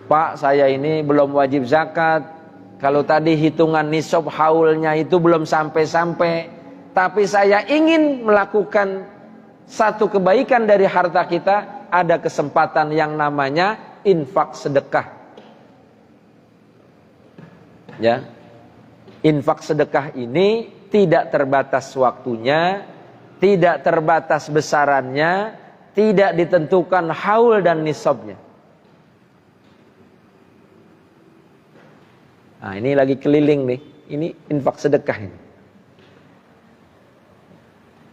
Pak, saya ini belum wajib zakat. Kalau tadi hitungan nisab haulnya itu belum sampai-sampai, tapi saya ingin melakukan satu kebaikan dari harta kita, ada kesempatan yang namanya infak sedekah. Ya. Infak sedekah ini tidak terbatas waktunya, tidak terbatas besarannya, tidak ditentukan haul dan nisabnya. Nah, ini lagi keliling nih. Ini infak sedekah ini.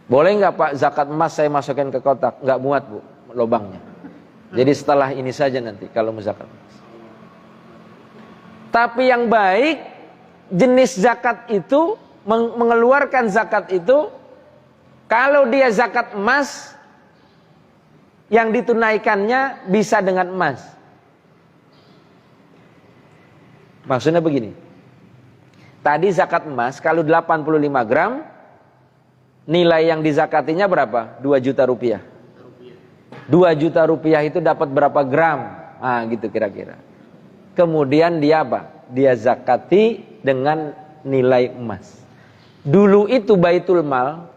Boleh nggak Pak zakat emas saya masukin ke kotak? Nggak muat Bu, lubangnya. Jadi setelah ini saja nanti kalau mau zakat emas. Tapi yang baik, jenis zakat itu, mengeluarkan zakat itu, kalau dia zakat emas, yang ditunaikannya bisa dengan emas. Maksudnya begini, tadi zakat emas kalau 85 gram, nilai yang dizakatinya berapa? 2 juta rupiah. 2 juta rupiah itu dapat berapa gram? Ah, gitu kira-kira. Kemudian dia apa? Dia zakati dengan nilai emas. Dulu itu Baitul Mal,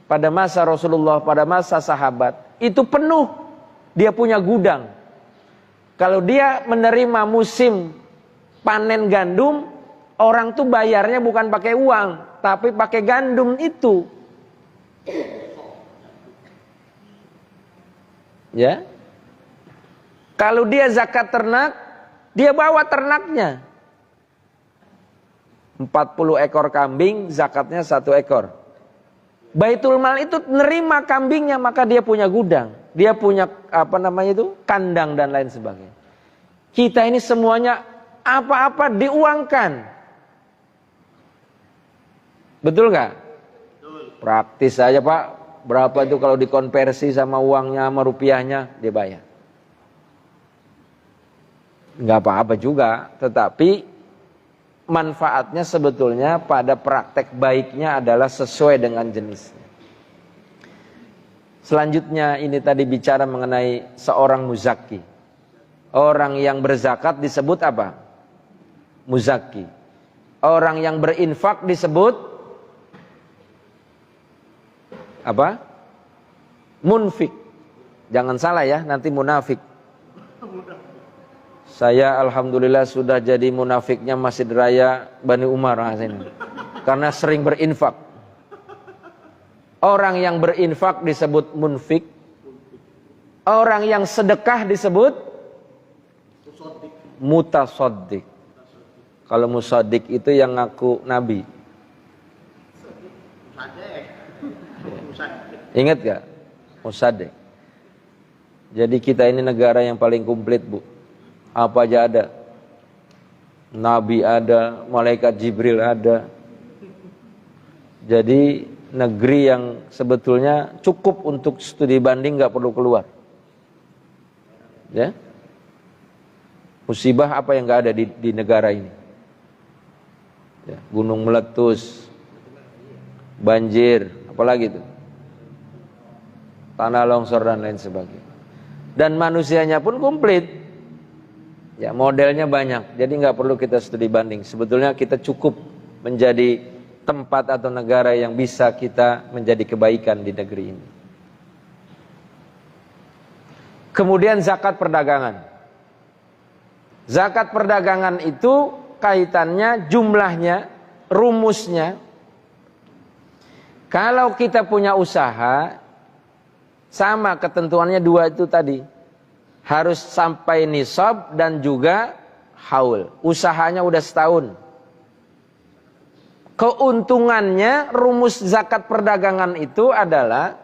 pada masa Rasulullah, pada masa sahabat, itu penuh. Dia punya gudang. Kalau dia menerima musim panen gandum, orang tuh bayarnya bukan pakai uang, tapi pakai gandum itu. Ya. Kalau dia zakat ternak, dia bawa ternaknya. 40 ekor kambing, zakatnya 1 ekor. Baitul Mal itu nerima kambingnya, maka dia punya gudang. Dia punya kandang dan lain sebagainya. Kita ini semuanya apa-apa diuangkan. Betul nggak? Praktis saja Pak. Berapa itu kalau dikonversi sama uangnya sama rupiahnya, dia bayar. Nggak apa-apa juga. Tetapi manfaatnya sebetulnya pada praktek baiknya adalah sesuai dengan jenisnya. Selanjutnya ini tadi bicara mengenai seorang muzaki. Orang yang berzakat disebut apa? Muzaki. Orang yang berinfak disebut apa? Munfik. Jangan salah ya, nanti munafik. Saya alhamdulillah sudah jadi munafiknya Masjid Raya Bani Umar karena sering berinfak. Orang yang berinfak disebut munfik. Orang yang sedekah disebut mutasaddiq. Kalau musaddiq itu yang ngaku nabi. Ingat gak? Musaddiq. Jadi kita ini negara yang paling komplit Bu. Apa aja ada. Nabi ada, malaikat Jibril ada. Jadi negeri yang sebetulnya cukup untuk studi banding, gak perlu keluar. Ya. Musibah apa yang gak ada di negara ini? Ya, gunung meletus, banjir, apalagi itu, tanah longsor dan lain sebagainya. Dan manusianya pun komplit. Ya, modelnya banyak. Jadi nggak perlu kita studi banding. Sebetulnya kita cukup menjadi tempat atau negara yang bisa kita menjadi kebaikan di negeri ini. Kemudian zakat perdagangan. Zakat perdagangan itu kaitannya, jumlahnya, rumusnya. Kalau kita punya usaha, sama ketentuannya 2 itu tadi. harus sampai nisab dan juga haul. Usahanya udah setahun. Keuntungannya rumus zakat perdagangan itu adalah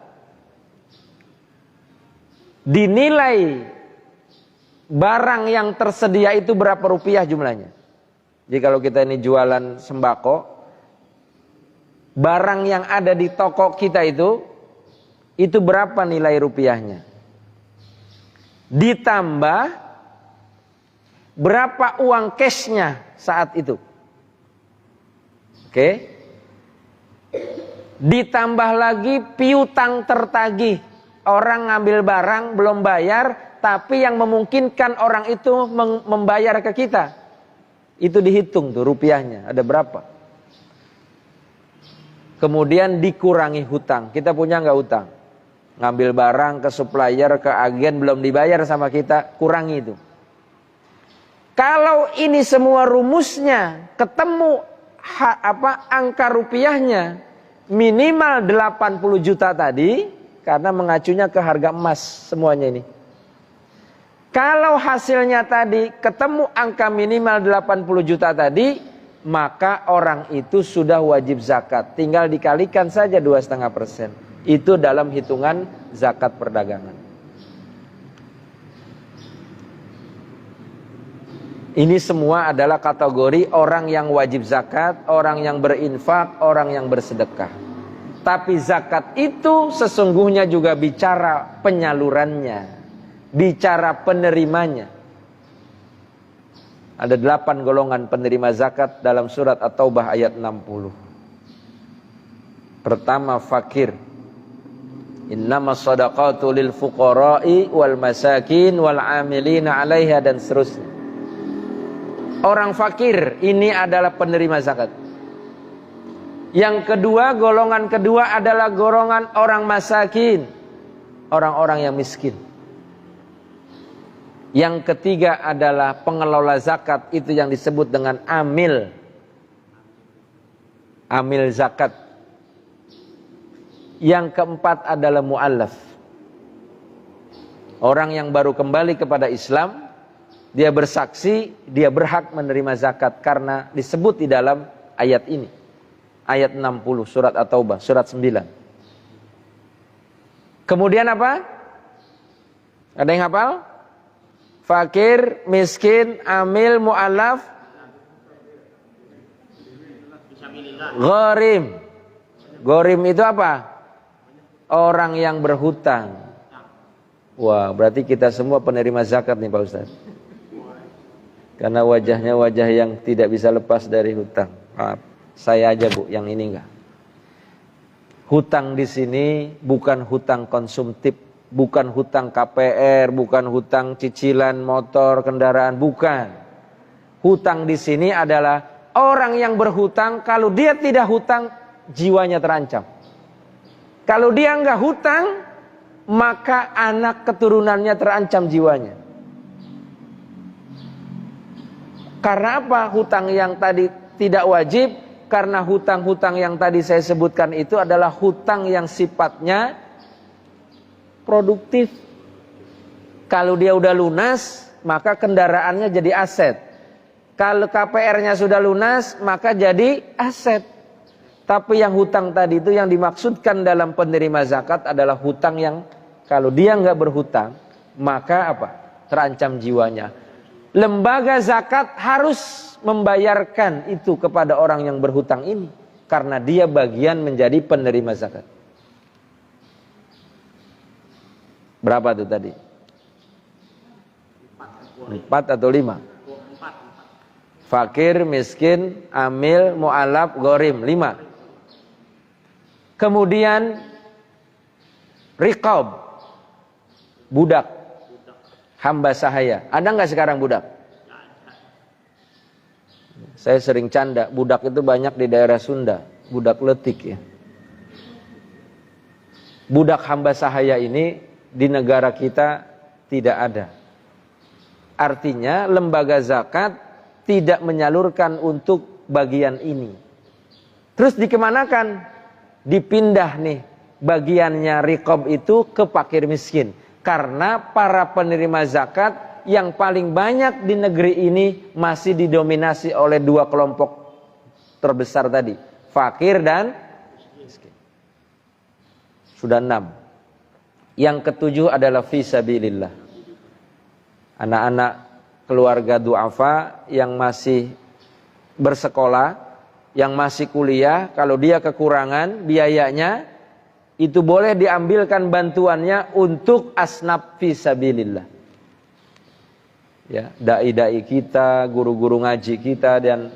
dinilai barang yang tersedia itu berapa rupiah jumlahnya. Jadi kalau kita ini jualan sembako, barang yang ada di toko kita itu berapa nilai rupiahnya. Ditambah berapa uang cashnya saat itu. Oke. Ditambah lagi piutang tertagih. Orang ngambil barang belum bayar, tapi yang memungkinkan orang itu membayar ke kita. Itu dihitung tuh rupiahnya, ada berapa. Kemudian dikurangi hutang. Kita punya nggak hutang? Ngambil barang ke supplier, ke agen belum dibayar sama kita, kurangi itu. Kalau ini semua rumusnya ketemu angka rupiahnya minimal 80 juta tadi, karena mengacunya ke harga emas semuanya ini. Kalau hasilnya tadi ketemu angka minimal 80 juta tadi, maka orang itu sudah wajib zakat. Tinggal dikalikan saja 2,5%. Itu dalam hitungan zakat perdagangan. Ini semua adalah kategori orang yang wajib zakat, orang yang berinfak, orang yang bersedekah. Tapi zakat itu sesungguhnya juga bicara penyalurannya, bicara penerimanya. Ada 8 golongan penerima zakat dalam surat At-Taubah ayat 60. Pertama, fakir. Innamas shadaqatu lil fuqara'i wal masakin wal 'amilina 'alaiha, dan seterusnya. Orang fakir ini adalah penerima zakat. Yang kedua, golongan kedua adalah golongan orang masakin, orang-orang yang miskin. Yang ketiga adalah pengelola zakat, itu yang disebut dengan amil. Amil zakat. Yang keempat adalah mu'allaf. Orang yang baru kembali kepada Islam, dia bersaksi, dia berhak menerima zakat karena disebut di dalam ayat ini. Ayat 60 surat At-Taubah, surat 9. Kemudian apa? Ada yang hafal? Fakir, miskin, amil, mu'allaf, gharim. Gharim itu apa? Orang yang berhutang. Wah, berarti kita semua penerima zakat nih Pak Ustaz. Karena wajahnya wajah yang tidak bisa lepas dari hutang. Maaf, saya aja Bu, yang ini enggak. Hutang di sini bukan hutang konsumtif, bukan hutang KPR, bukan hutang cicilan motor, kendaraan, bukan. Hutang di sini adalah orang yang berhutang, kalau dia tidak hutang, jiwanya terancam. Kalau dia enggak hutang, maka anak keturunannya terancam jiwanya. Karena apa? Hutang yang tadi tidak wajib, karena hutang-hutang yang tadi saya sebutkan itu adalah hutang yang sifatnya produktif. Kalau dia udah lunas, maka kendaraannya jadi aset. Kalau KPR-nya sudah lunas, maka jadi aset. Tapi yang hutang tadi itu yang dimaksudkan dalam penerima zakat adalah hutang yang kalau dia nggak berhutang, maka apa? Terancam jiwanya. Lembaga zakat harus membayarkan itu kepada orang yang berhutang ini, karena dia bagian menjadi penerima zakat. Berapa tuh tadi? 4 atau 5? Fakir, miskin, amil, mu'alaf, gharim, 5. Kemudian riqab, budak, hamba sahaya. Ada nggak sekarang budak? Saya sering canda, budak itu banyak di daerah Sunda, budak letik ya. Budak hamba sahaya ini di negara kita tidak ada. Artinya lembaga zakat tidak menyalurkan untuk bagian ini. Terus dikemanakan? Dipindah nih bagiannya riqab itu ke fakir miskin. Karena para penerima zakat yang paling banyak di negeri ini masih didominasi oleh dua kelompok terbesar tadi, fakir dan miskin. Sudah 6. Yang ketujuh adalah fisabilillah. Anak-anak keluarga du'afa yang masih bersekolah, yang masih kuliah, kalau dia kekurangan biayanya, itu boleh diambilkan bantuannya untuk asnaf fisabilillah. Ya, dai-dai kita, guru-guru ngaji kita, dan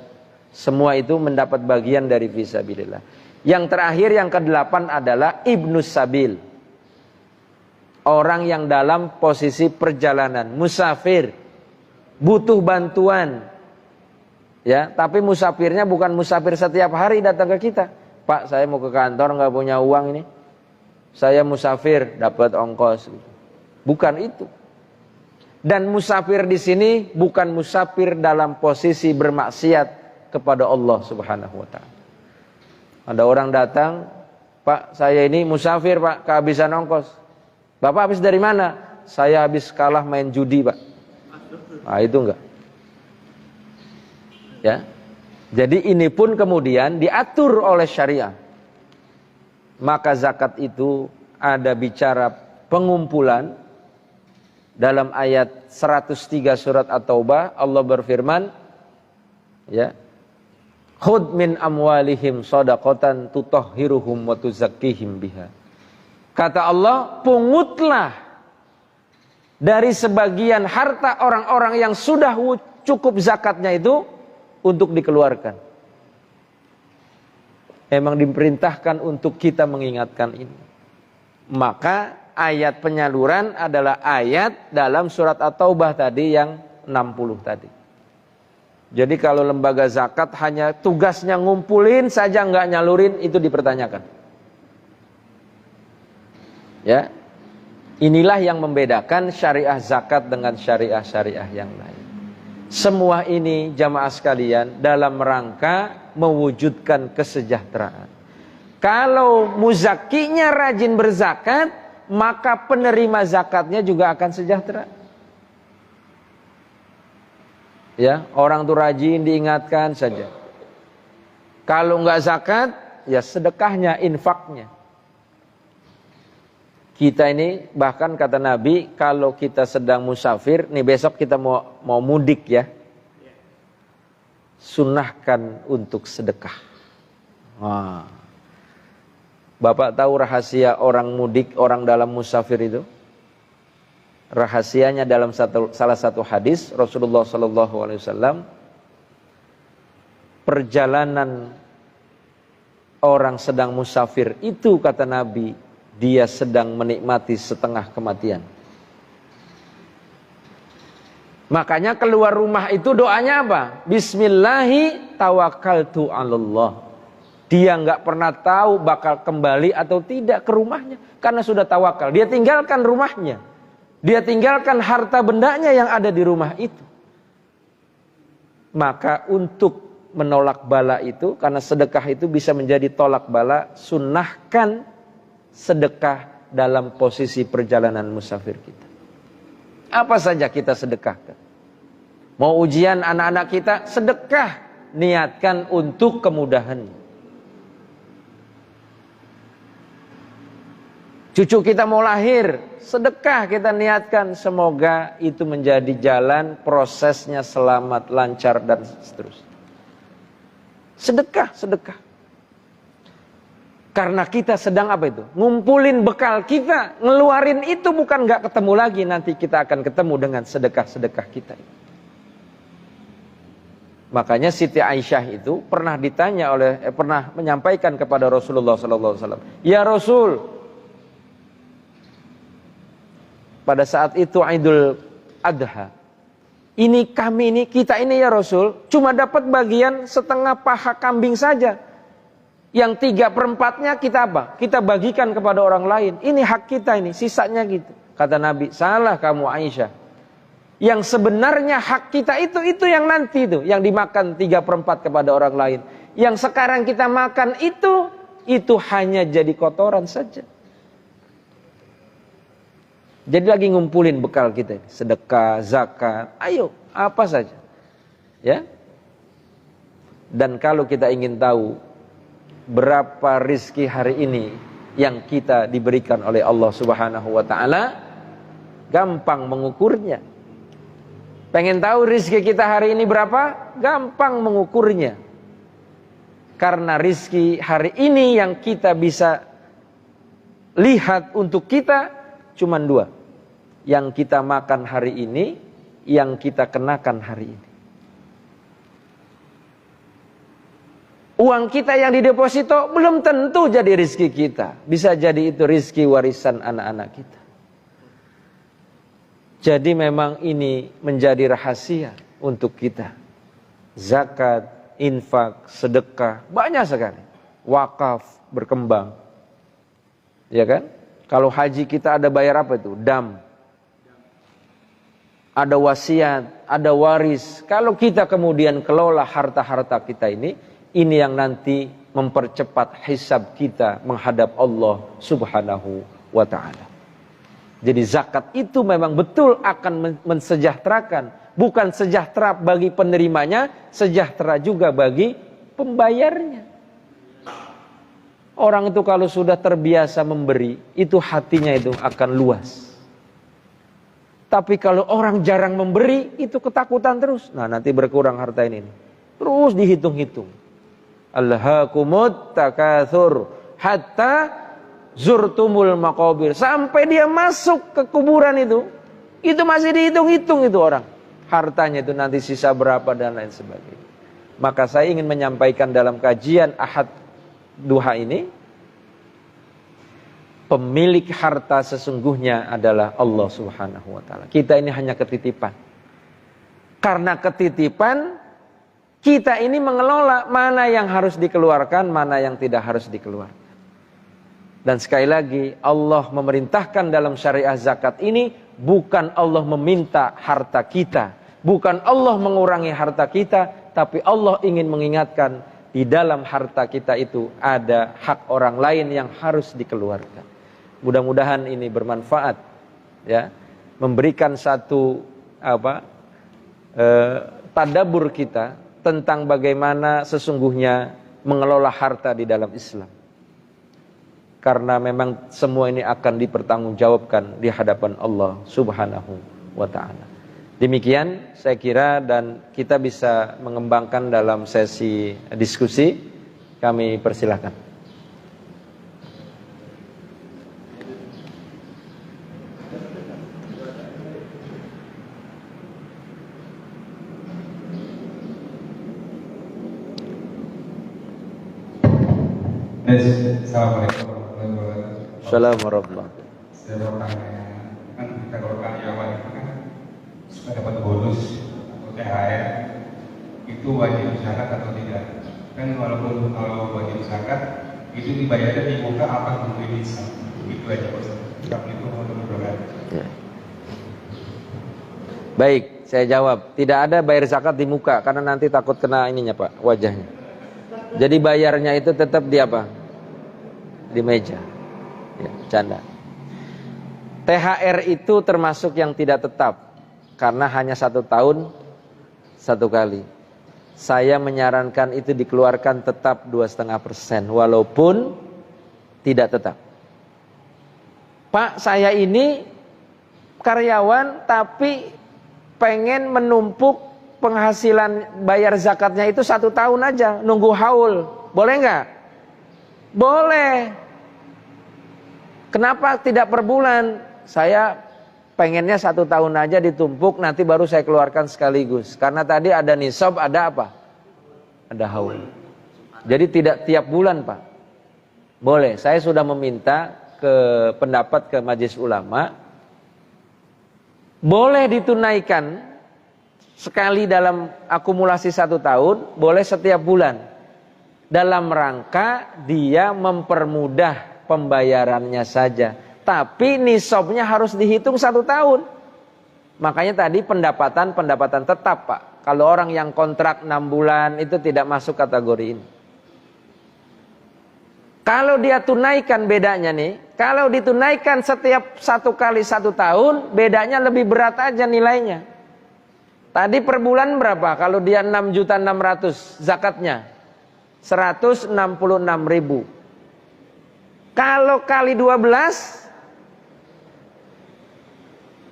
semua itu mendapat bagian dari fisabilillah. Yang terakhir, yang ke-8 adalah ibnus sabil. Orang yang dalam posisi perjalanan, musafir, butuh bantuan. Ya, tapi musafirnya bukan musafir setiap hari datang ke kita. Pak, saya mau ke kantor nggak punya uang ini. Saya musafir dapat ongkos. Bukan itu. Dan musafir di sini bukan musafir dalam posisi bermaksiat kepada Allah Subhanahu wa taala. Ada orang datang, "Pak, saya ini musafir, Pak, kehabisan ongkos." "Bapak habis dari mana?" "Saya habis kalah main judi, Pak." Nah, itu enggak. Ya. Jadi ini pun kemudian diatur oleh syariah. Maka zakat itu ada bicara pengumpulan. Dalam ayat 103 surat At-Taubah Allah berfirman, ya, khudh min amwalihim shadaqatan tutahhiruhum wa tuzakkihim biha. Kata Allah, pungutlah dari sebagian harta orang-orang yang sudah cukup zakatnya itu untuk dikeluarkan. Memang diperintahkan untuk kita mengingatkan ini. Maka ayat penyaluran adalah ayat dalam surat At-Taubah tadi yang 60 tadi. Jadi kalau lembaga zakat hanya tugasnya ngumpulin saja nggak nyalurin, itu dipertanyakan. Ya, inilah yang membedakan syariah zakat dengan syariah-syariah yang lain. Semua ini jamaah sekalian dalam rangka mewujudkan kesejahteraan. Kalau muzakinya rajin berzakat, maka penerima zakatnya juga akan sejahtera. Ya, orang itu rajin diingatkan saja. Kalau enggak zakat, ya sedekahnya, infaknya. Kita ini bahkan kata Nabi, kalau kita sedang musafir, nih besok kita mau mudik ya, sunnahkan untuk sedekah. Wah. Bapak tahu rahasia orang mudik, orang dalam musafir itu? Rahasianya dalam salah satu hadis Rasulullah SAW, perjalanan orang sedang musafir itu kata Nabi, dia sedang menikmati setengah kematian. Makanya keluar rumah itu doanya apa? Bismillahi tawakkaltu 'alallah. Dia nggak pernah tahu bakal kembali atau tidak ke rumahnya karena sudah tawakal. Dia tinggalkan rumahnya. Dia tinggalkan harta bendanya yang ada di rumah itu. Maka untuk menolak bala itu, karena sedekah itu bisa menjadi tolak bala, sunnahkan sedekah dalam posisi perjalanan musafir kita. Apa saja kita sedekahkan. Mau ujian anak-anak kita, sedekah niatkan untuk kemudahan. Cucu kita mau lahir, sedekah kita niatkan, semoga itu menjadi jalan prosesnya selamat, lancar dan seterusnya. Sedekah, sedekah. Karena kita sedang apa itu? Ngumpulin bekal kita, ngeluarin itu bukan nggak ketemu lagi, nanti kita akan ketemu dengan sedekah-sedekah kita. Makanya Siti Aisyah itu pernah ditanya pernah menyampaikan kepada Rasulullah SAW, "Ya Rasul, pada saat itu Idul Adha, kita ini ya Rasul, cuma dapat bagian setengah paha kambing saja. Yang 3/4-nya kita apa? Kita bagikan kepada orang lain. Ini hak kita ini, sisanya gitu." Kata Nabi, "Salah kamu Aisyah. Yang sebenarnya hak kita itu yang nanti itu, yang dimakan 3/4 kepada orang lain. Yang sekarang kita makan itu hanya jadi kotoran saja." Jadi lagi ngumpulin bekal kita, sedekah, zakat, ayo apa saja, ya. Dan kalau kita ingin tahu berapa rizki hari ini yang kita diberikan oleh Allah Subhanahu wa Ta'ala, gampang mengukurnya. Pengen tahu rizki kita hari ini berapa? Gampang mengukurnya. Karena rizki hari ini yang kita bisa lihat untuk kita cuma dua. Yang kita makan hari ini, yang kita kenakan hari ini. Uang kita yang dideposito belum tentu jadi rizki kita. Bisa jadi itu rizki warisan anak-anak kita. Jadi memang ini menjadi rahasia untuk kita. Zakat, infak, sedekah, banyak sekali. Wakaf berkembang. Ya kan? Kalau haji kita ada bayar apa itu? Dam. Ada wasiat, ada waris. Kalau kita kemudian kelola harta-harta kita ini yang nanti mempercepat hisab kita menghadap Allah Subhanahu wa Ta'ala. Jadi zakat itu memang betul akan mensejahterakan. Bukan sejahtera bagi penerimanya, sejahtera juga bagi pembayarnya. Orang itu kalau sudah terbiasa memberi, itu hatinya itu akan luas. Tapi kalau orang jarang memberi, itu ketakutan terus. Nah, nanti berkurang harta ini. Terus dihitung-hitung. Alhaakumut takatsur hatta zurtumul maqabir. Sampai dia masuk ke kuburan itu masih dihitung-hitung itu orang. Hartanya itu nanti sisa berapa dan lain sebagainya. Maka saya ingin menyampaikan dalam kajian Ahad Duha ini, pemilik harta sesungguhnya adalah Allah Subhanahu wa Ta'ala. Kita ini hanya ketitipan. Karena ketitipan, kita ini mengelola mana yang harus dikeluarkan, mana yang tidak harus dikeluarkan. Dan sekali lagi, Allah memerintahkan dalam syariah zakat ini, bukan Allah meminta harta kita, bukan Allah mengurangi harta kita, tapi Allah ingin mengingatkan, di dalam harta kita itu ada hak orang lain yang harus dikeluarkan. Mudah-mudahan ini bermanfaat, ya, memberikan satu tadabbur kita tentang bagaimana sesungguhnya mengelola harta di dalam Islam. Karena memang semua ini akan dipertanggungjawabkan di hadapan Allah Subhanahu wa Ta'ala. Demikian saya kira, dan kita bisa mengembangkan dalam sesi diskusi. Kami persilahkan. Assalamualaikum warahmatullahi wabarakatuh. Assalamualaikum warahmatullahi wabarakatuh. Saya mau tanya, kan kita kalau karyawan itu kan suka dapat bonus atau THR, itu wajib zakat atau tidak? Kan walaupun kalau wajib zakat itu dibayarnya di muka apa di bisa, itu aja Ustaz. Itu mudah-mudahan. Ya. Baik, saya jawab. Tidak ada bayar zakat di muka karena nanti takut kena ininya Pak, wajahnya. Jadi bayarnya itu tetap di apa? Di meja. Ya, canda. THR itu termasuk yang tidak tetap karena hanya 1 tahun 1 kali. Saya menyarankan itu dikeluarkan tetap 2,5% walaupun tidak tetap. Pak, saya ini karyawan tapi pengen menumpuk penghasilan bayar zakatnya itu 1 tahun aja, nunggu haul. Boleh nggak? Boleh. Kenapa tidak per bulan? Saya pengennya 1 tahun aja ditumpuk, nanti baru saya keluarkan sekaligus. Karena tadi ada nisab, ada apa? Ada haul. Jadi tidak tiap bulan Pak. Boleh. Saya sudah meminta pendapat ke Majelis Ulama. Boleh ditunaikan sekali dalam akumulasi 1 tahun, boleh setiap bulan. Dalam rangka dia mempermudah pembayarannya saja. Tapi nisabnya harus dihitung 1 tahun. Makanya tadi pendapatan tetap Pak. Kalau orang yang kontrak 6 bulan itu tidak masuk kategori ini. Kalau dia tunaikan bedanya nih, Kalau ditunaikan setiap 1 kali 1 tahun, bedanya lebih berat aja nilainya. Tadi per bulan berapa? Kalau dia 6.600.000 zakatnya, 166.000. Kalau kali 12,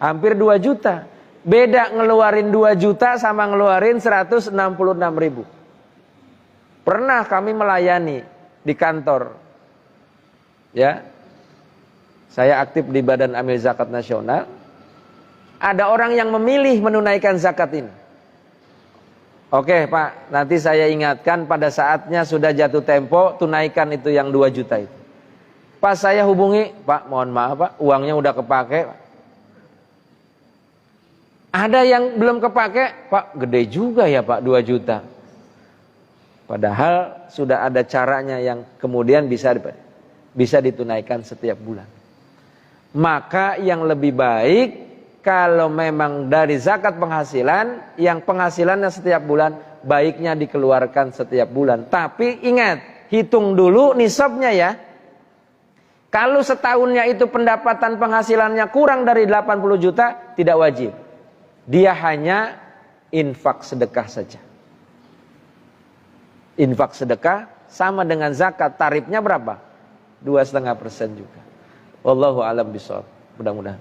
hampir 2 juta. Beda ngeluarin 2 juta sama ngeluarin 166.000. Pernah kami melayani di kantor. Ya. Saya aktif di Badan Amil Zakat Nasional. Ada orang yang memilih menunaikan zakat ini. Oke Pak, nanti saya ingatkan pada saatnya sudah jatuh tempo, tunaikan itu yang 2 juta itu. Pas saya hubungi, Pak mohon maaf Pak, uangnya udah kepake Pak. Ada yang belum kepake, Pak gede juga ya Pak 2 juta. Padahal sudah ada caranya yang kemudian bisa ditunaikan setiap bulan. Maka yang lebih baik kalau memang dari zakat penghasilan, yang penghasilannya setiap bulan, baiknya dikeluarkan setiap bulan. Tapi ingat, hitung dulu nisabnya ya. Kalau setahunnya itu pendapatan penghasilannya kurang dari 80 juta, tidak wajib. Dia hanya infak sedekah saja. Infak sedekah sama dengan zakat, tarifnya berapa? 2,5% juga. Wallahu a'lam bishawab. Mudah-mudahan.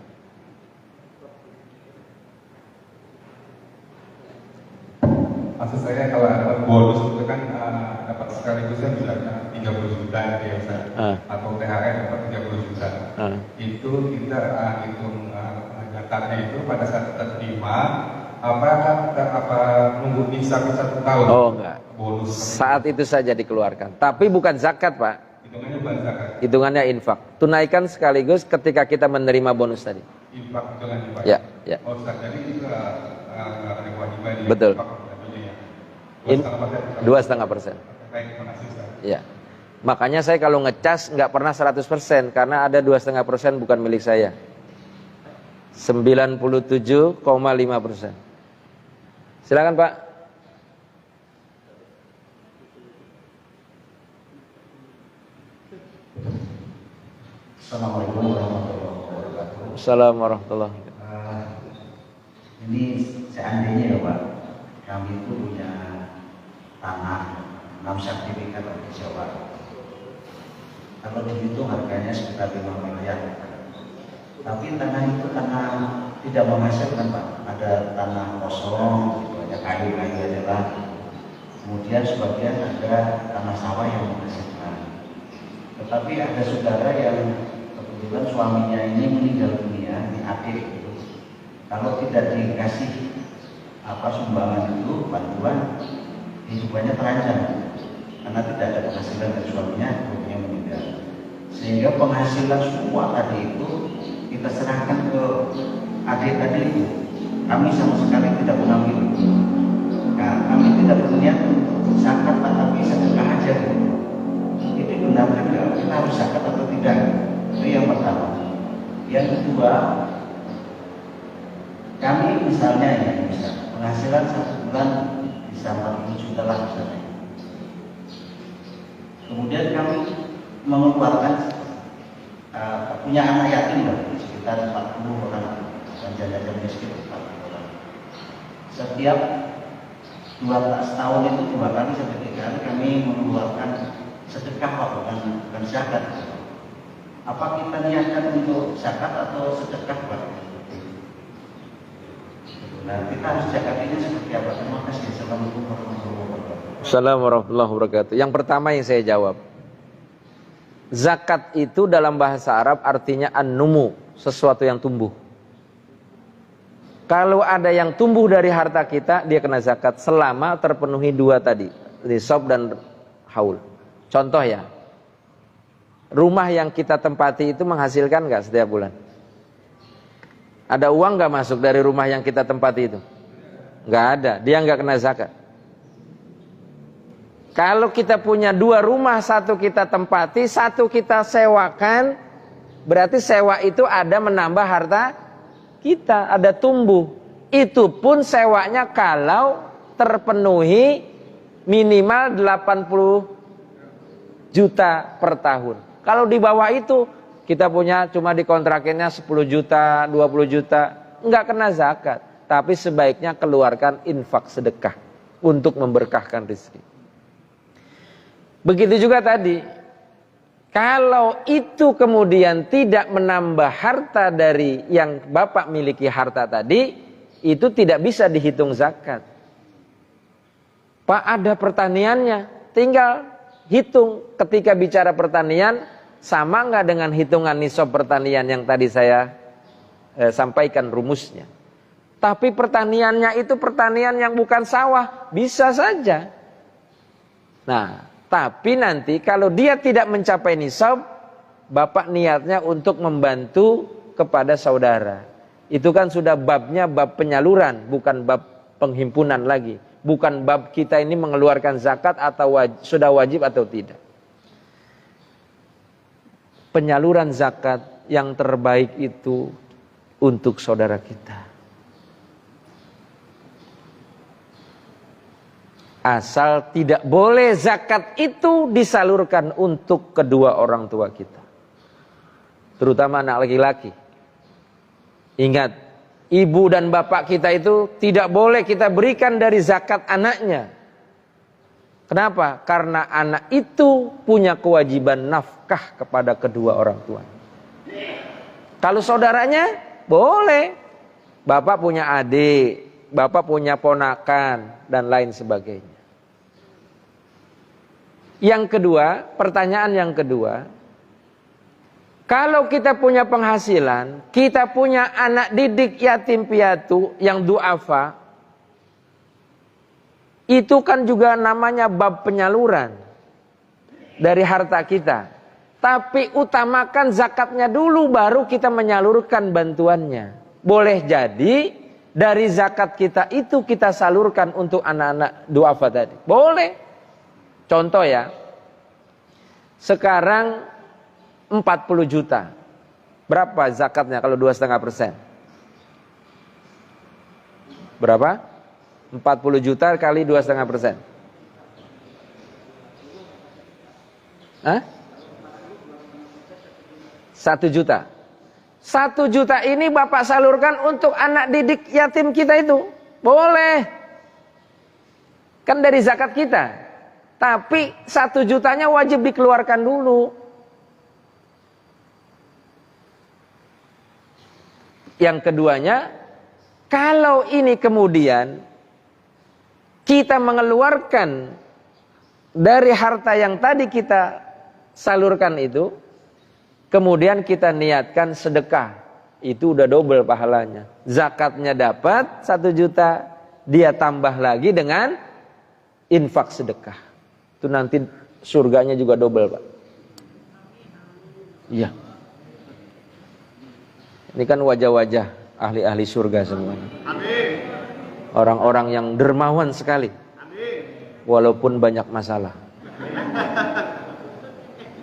Maksud saya kalau ada bonus itu kan dapat sekaligusnya misalnya 30 juta ya Ustaz. Atau THR dapat 30 juta. Itu kita hitung zakatnya itu pada saat kita terima, apa nunggu sampai 1 tahun? Oh enggak. Bonus saat itu saja dikeluarkan. Tapi bukan zakat Pak. Hitungannya bukan zakat. Hitungannya infak. Tunaikan sekaligus ketika kita menerima bonus tadi. Infak hitungan infak. Ya, ya. Oh Ustaz, jadi itu nggak ada kewajiban di betul. Infak. 2,5%. Baik, terima kasih Ustaz. Ya. Makanya saya kalau ngecas nggak pernah 100% karena ada 2,5% bukan milik saya. 97,5%. Silakan Pak. Assalamualaikum warahmatullahi wabarakatuh. Assalamualaikum warahmatullahi wabarakatuh. Ini seandainya ya Pak, kami itu punya tanah 6 sertifikat di Jawa. Kalau dihitung harganya sekitar 5 miliar. Tapi tanah itu tanah tidak menghasilkan Pak. Ada tanah kosong, gitu, ada kayu-kayu aja lah. Kemudian sebagian ada tanah sawah yang menghasilkan. Tetapi ada saudara yang kebetulan suaminya ini meninggal dunia, ini adik gitu. Kalau tidak dikasih sumbangan itu, bantuan, hidupannya terancam karena tidak ada penghasilan dari suaminya, suaminya meninggal. Sehingga penghasilan semua tadi itu kita serahkan ke adik-adik itu. Kami sama sekali tidak mengambil. Nah, kami tidak berniat untuk zakat tapi sedekah aja. Itu benar enggak? Kita harus zakat atau tidak? Itu yang pertama. Yang kedua, kami misalnya ya, penghasilan 1 bulan bisa 40 juta lah misalnya. Kemudian kami mengeluarkan punya anak yatim lah, sekitar 40 orang dan janda-janda miskin 40 orang. Setiap 2 tahun itu 2 kali sampai 3 kali kami mengeluarkan sedekah bukan zakat. Apa kita niatkan untuk zakat atau sedekah Pak? Nah, kita harus zakat ini seperti apa? Terima kasih. Assalamualaikum warahmatullahi wabarakatuh. Assalamualaikum warahmatullahi wabarakatuh. Yang pertama yang saya jawab, zakat itu dalam bahasa Arab artinya an-numu, sesuatu yang tumbuh. Kalau ada yang tumbuh dari harta kita, dia kena zakat selama terpenuhi 2 tadi, nisab dan haul. Contoh ya, rumah yang kita tempati itu menghasilkan nggak setiap bulan? Ada uang nggak masuk dari rumah yang kita tempati itu? Nggak ada, dia nggak kena zakat. Kalau kita punya 2 rumah, 1 kita tempati, 1 kita sewakan, berarti sewa itu ada menambah harta kita, ada tumbuh. Itu pun sewanya kalau terpenuhi minimal 80 juta per tahun. Kalau di bawah itu Kita punya cuma dikontrakinnya 10 juta, 20 juta, enggak kena zakat. Tapi sebaiknya keluarkan infak sedekah untuk memberkahkan rezeki. Begitu juga tadi, kalau itu kemudian tidak menambah harta dari yang Bapak miliki harta tadi, itu tidak bisa dihitung zakat. Pak, ada pertaniannya, tinggal hitung. Ketika bicara pertanian, sama nggak dengan hitungan nisab pertanian yang tadi saya sampaikan rumusnya. Tapi pertaniannya itu pertanian yang bukan sawah, bisa saja. Nah, tapi nanti kalau dia tidak mencapai nisab, Bapak niatnya untuk membantu kepada saudara. Itu kan sudah babnya bab penyaluran, bukan bab penghimpunan lagi. Bukan bab kita ini mengeluarkan zakat atau sudah wajib atau tidak. Penyaluran zakat yang terbaik itu untuk saudara kita. Asal tidak boleh zakat itu disalurkan untuk kedua orang tua kita. Terutama anak laki-laki. Ingat, ibu dan bapak kita itu tidak boleh kita berikan dari zakat anaknya. Kenapa? Karena anak itu punya kewajiban nafkah kepada kedua orang tua. Kalau saudaranya, boleh. Bapak punya adik, bapak punya ponakan, dan lain sebagainya. Yang kedua, pertanyaan yang kedua, kalau kita punya penghasilan, kita punya anak didik yatim piatu yang duafa, itu kan juga namanya bab penyaluran dari harta kita. Tapi utamakan zakatnya dulu, baru kita menyalurkan bantuannya. Boleh jadi dari zakat kita itu kita salurkan untuk anak-anak duafa tadi. Boleh. Contoh ya, sekarang 40 juta. Berapa zakatnya kalau 2,5%? Berapa? 40 juta kali 2,5%. Hah? 1 juta. 1 juta ini Bapak salurkan untuk anak didik yatim kita itu. Boleh. Kan dari zakat kita. Tapi 1 jutanya wajib dikeluarkan dulu. Yang keduanya, kalau ini kemudian kita mengeluarkan dari harta yang tadi kita salurkan itu, kemudian kita niatkan sedekah, itu udah double pahalanya. Zakatnya dapat 1 juta, dia tambah lagi dengan infak sedekah. Itu nanti surganya juga double, Pak. Iya. Ini kan wajah-wajah ahli-ahli surga semuanya. Amin. Orang-orang yang dermawan sekali. Amin. Walaupun banyak masalah.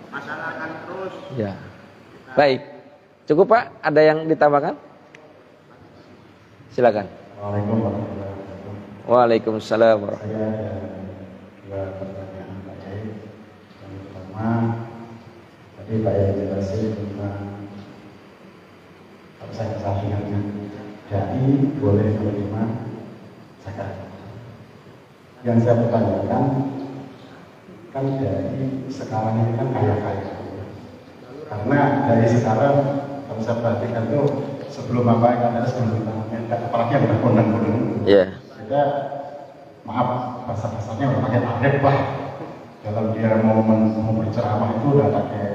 Masalah akan terus. Ya. Baik. Cukup, Pak? Ada yang ditambahkan? Silakan. Waalaikumsalam warahmatullahi wabarakatuh. Waalaikumsalam warahmatullahi Saya ada dua pertanyaan Pak Yai. Yang pertama, tadi Pak Yai jelasin tentang apa saya kesalahannya. Dai boleh menerima zakat. Yang saya pertanyakan, kan dai sekarang ini kan kaya-kaya. Karena dari sekarang kalau saya perhatikan tuh sebelum apa yang ada sebelum kita apalagi yang berkondang-kondang. Iya. Kita maaf bahasa-bahasanya udah pakai tarif lah. Dalam dia mau berceramah itu udah pakai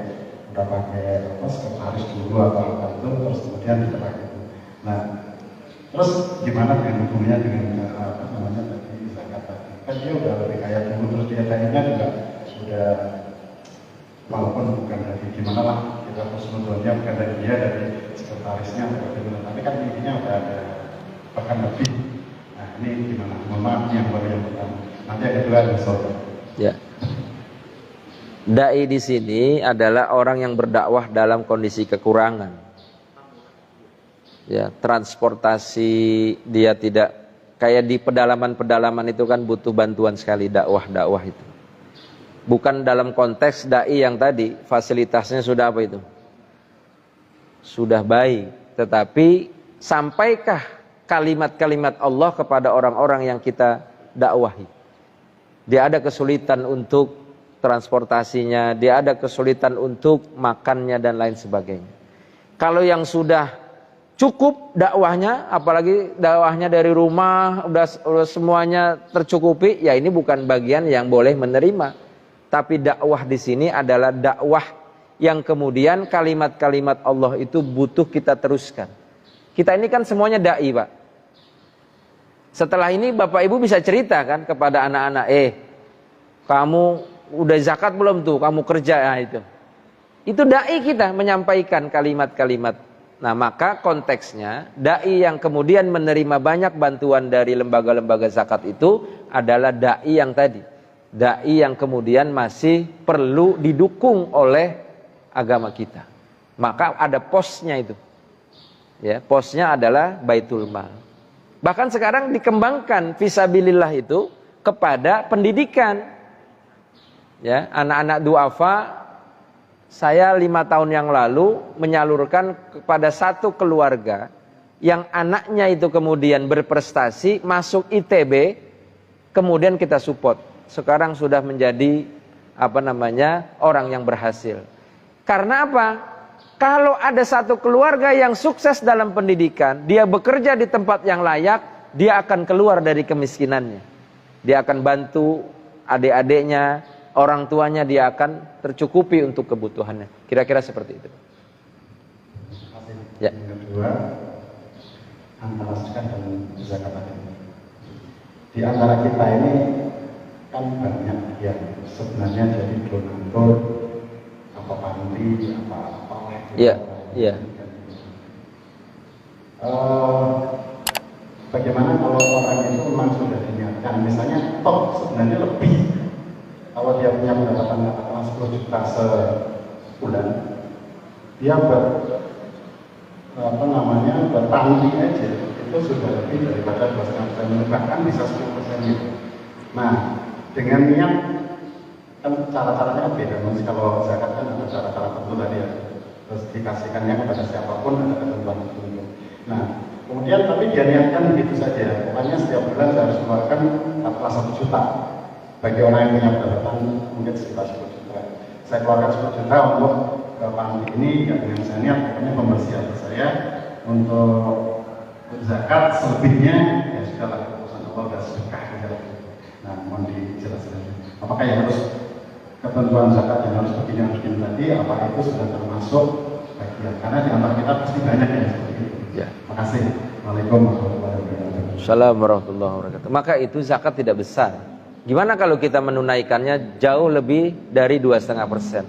apa sekretaris dulu apa itu terus kemudian kita pakai itu. Nah, terus gimana dengan hubungannya dengan apa namanya tadi zakat tadi? Kan dia udah lebih kaya dulu, terus dia kayaknya juga sudah walaupun bukan dari gimana lah kita terus menjualnya bukan dari dia, dari sekretarisnya atau bagaimana, tapi kan intinya udah ada bahkan lebih. Nah ini gimana? Mohon maaf yang baru yang pertama. Nanti yang kedua ada soal. Ya. Dai di sini adalah orang yang berdakwah dalam kondisi kekurangan. Ya, transportasi dia tidak kayak di pedalaman-pedalaman itu kan butuh bantuan sekali dakwah itu. Bukan dalam konteks dai yang tadi fasilitasnya sudah apa itu? sudah baik, tetapi sampaikah kalimat-kalimat Allah kepada orang-orang yang kita dakwahi? Dia ada kesulitan untuk transportasinya, dia ada kesulitan untuk makannya dan lain sebagainya. Kalau yang sudah cukup dakwahnya, apalagi dakwahnya dari rumah udah semuanya tercukupi, ya ini bukan bagian yang boleh menerima. Tapi dakwah di sini adalah dakwah yang kemudian kalimat-kalimat Allah itu butuh kita teruskan. Kita ini kan semuanya dai, Pak. Setelah ini Bapak Ibu bisa cerita kan kepada anak-anak, kamu udah zakat belum tuh? Kamu kerja ya itu. Itu dai kita menyampaikan kalimat-kalimat. Nah, maka konteksnya dai yang kemudian menerima banyak bantuan dari lembaga-lembaga zakat itu adalah dai yang tadi. Dai yang kemudian masih perlu didukung oleh agama kita. Maka ada posnya itu. Ya, posnya adalah Baitul Mal. Bahkan sekarang dikembangkan fisabilillah itu kepada pendidikan. Ya, anak-anak duafa, saya 5 tahun yang lalu menyalurkan kepada satu keluarga yang anaknya itu kemudian berprestasi masuk ITB, kemudian kita support. Sekarang sudah menjadi orang yang berhasil. Karena apa? Kalau ada satu keluarga yang sukses dalam pendidikan, dia bekerja di tempat yang layak, dia akan keluar dari kemiskinannya. Dia akan bantu adik-adiknya, orang tuanya, dia akan tercukupi untuk kebutuhannya. Kira-kira seperti itu. Ya. Yang kedua, antara zakat dan zakat ini. Di antara kita ini kan banyak yang sebenarnya jadi donatur, apa panti, apa Iya, iya. Bagaimana kalau orang itu memang sudah diniatkan, misalnya toh sebenarnya lebih, kalau dia punya pendapatan katakanlah 10 juta sebulan, dia berpanti aja itu sudah lebih daripada 2,5%, bahkan bisa 10% gitu. Nah, dengan niat kan cara-caranya beda. Kalau zakat kan ada cara-cara tertentu tadi ya, terus dikasihkannya kepada siapapun ada ketentuan tertentu. Nah, kemudian tapi dia niatkan begitu saja, pokoknya setiap bulan saya harus mengeluarkan katakanlah 1 juta. Bagi orang yang punya pendapatan mungkin sekitar 10 juta, saya keluarkan 10 juta untuk ke panti ini, ya dengan saya niat pokoknya pembersihan saya untuk zakat, selebihnya ya sudah lah, keputusan Allah sudah sedekah gitu. Nah, mohon dijelaskan apakah yang harus ketentuan zakat yang harus begini tadi, apa itu sudah termasuk bagian, karena di antara kita pasti banyak yang seperti itu. Ya. Terima kasih. Waalaikumsalam warahmatullahi wabarakatuh. Assalamualaikum warahmatullahi wabarakatuh. Maka itu zakat tidak besar. Gimana kalau kita menunaikannya jauh lebih dari 2,5%?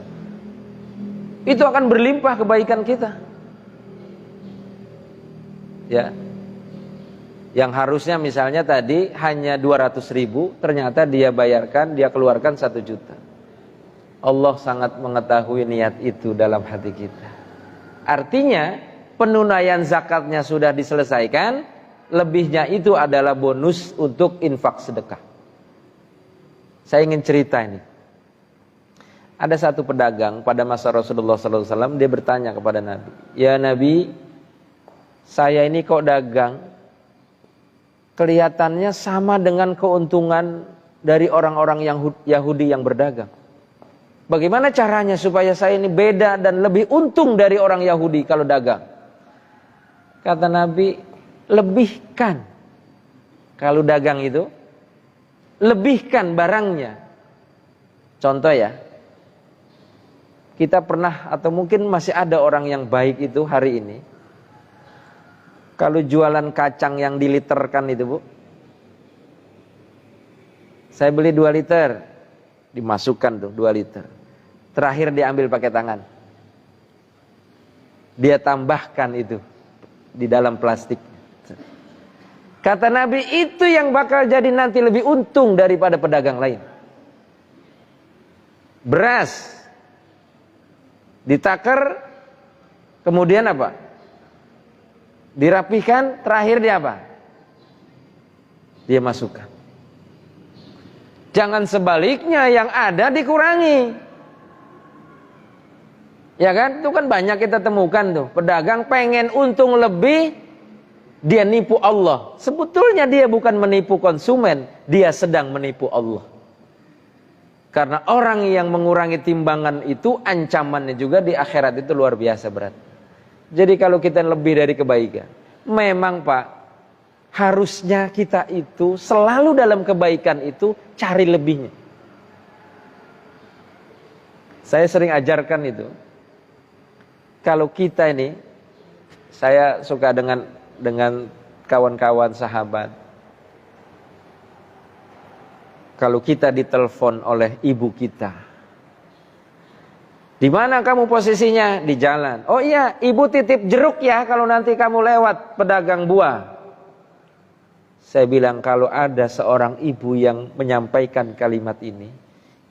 Itu akan berlimpah kebaikan kita. Ya. Yang harusnya misalnya tadi hanya 200.000, ternyata dia bayarkan, dia keluarkan 1 juta. Allah sangat mengetahui niat itu dalam hati kita. Artinya penunaian zakatnya sudah diselesaikan, lebihnya itu adalah bonus untuk infak sedekah. Saya ingin cerita ini. Ada satu pedagang pada masa Rasulullah SAW, dia bertanya kepada Nabi, "Ya Nabi, saya ini kok dagang, kelihatannya sama dengan keuntungan dari orang-orang Yahudi yang berdagang. Bagaimana caranya supaya saya ini beda dan lebih untung dari orang Yahudi kalau dagang?" Kata Nabi, lebihkan. Kalau dagang itu, lebihkan barangnya. Contoh ya, kita pernah atau mungkin masih ada orang yang baik itu hari ini, kalau jualan kacang yang diliterkan itu, Bu, saya beli 2 liter, dimasukkan tuh 2 liter, terakhir diambil pakai tangan, dia tambahkan itu di dalam plastik. Kata Nabi, itu yang bakal jadi nanti lebih untung daripada pedagang lain. Beras ditakar, kemudian apa? Dirapihkan, terakhir dia apa? Dia masukkan. Jangan sebaliknya, yang ada dikurangi. Ya kan? Itu kan banyak kita temukan tuh. Pedagang pengen untung lebih, dia nipu Allah. Sebetulnya dia bukan menipu konsumen, dia sedang menipu Allah. Karena orang yang mengurangi timbangan itu, ancamannya juga di akhirat itu luar biasa berat. Jadi kalau kita lebih dari kebaikan, memang Pak, harusnya kita itu selalu dalam kebaikan itu cari lebihnya. Saya sering ajarkan itu. Kalau kita ini, saya suka dengan kawan-kawan sahabat. Kalau kita ditelepon oleh ibu kita, di mana kamu posisinya? Di jalan. Oh iya, ibu titip jeruk ya kalau nanti kamu lewat pedagang buah. Saya bilang kalau ada seorang ibu yang menyampaikan kalimat ini,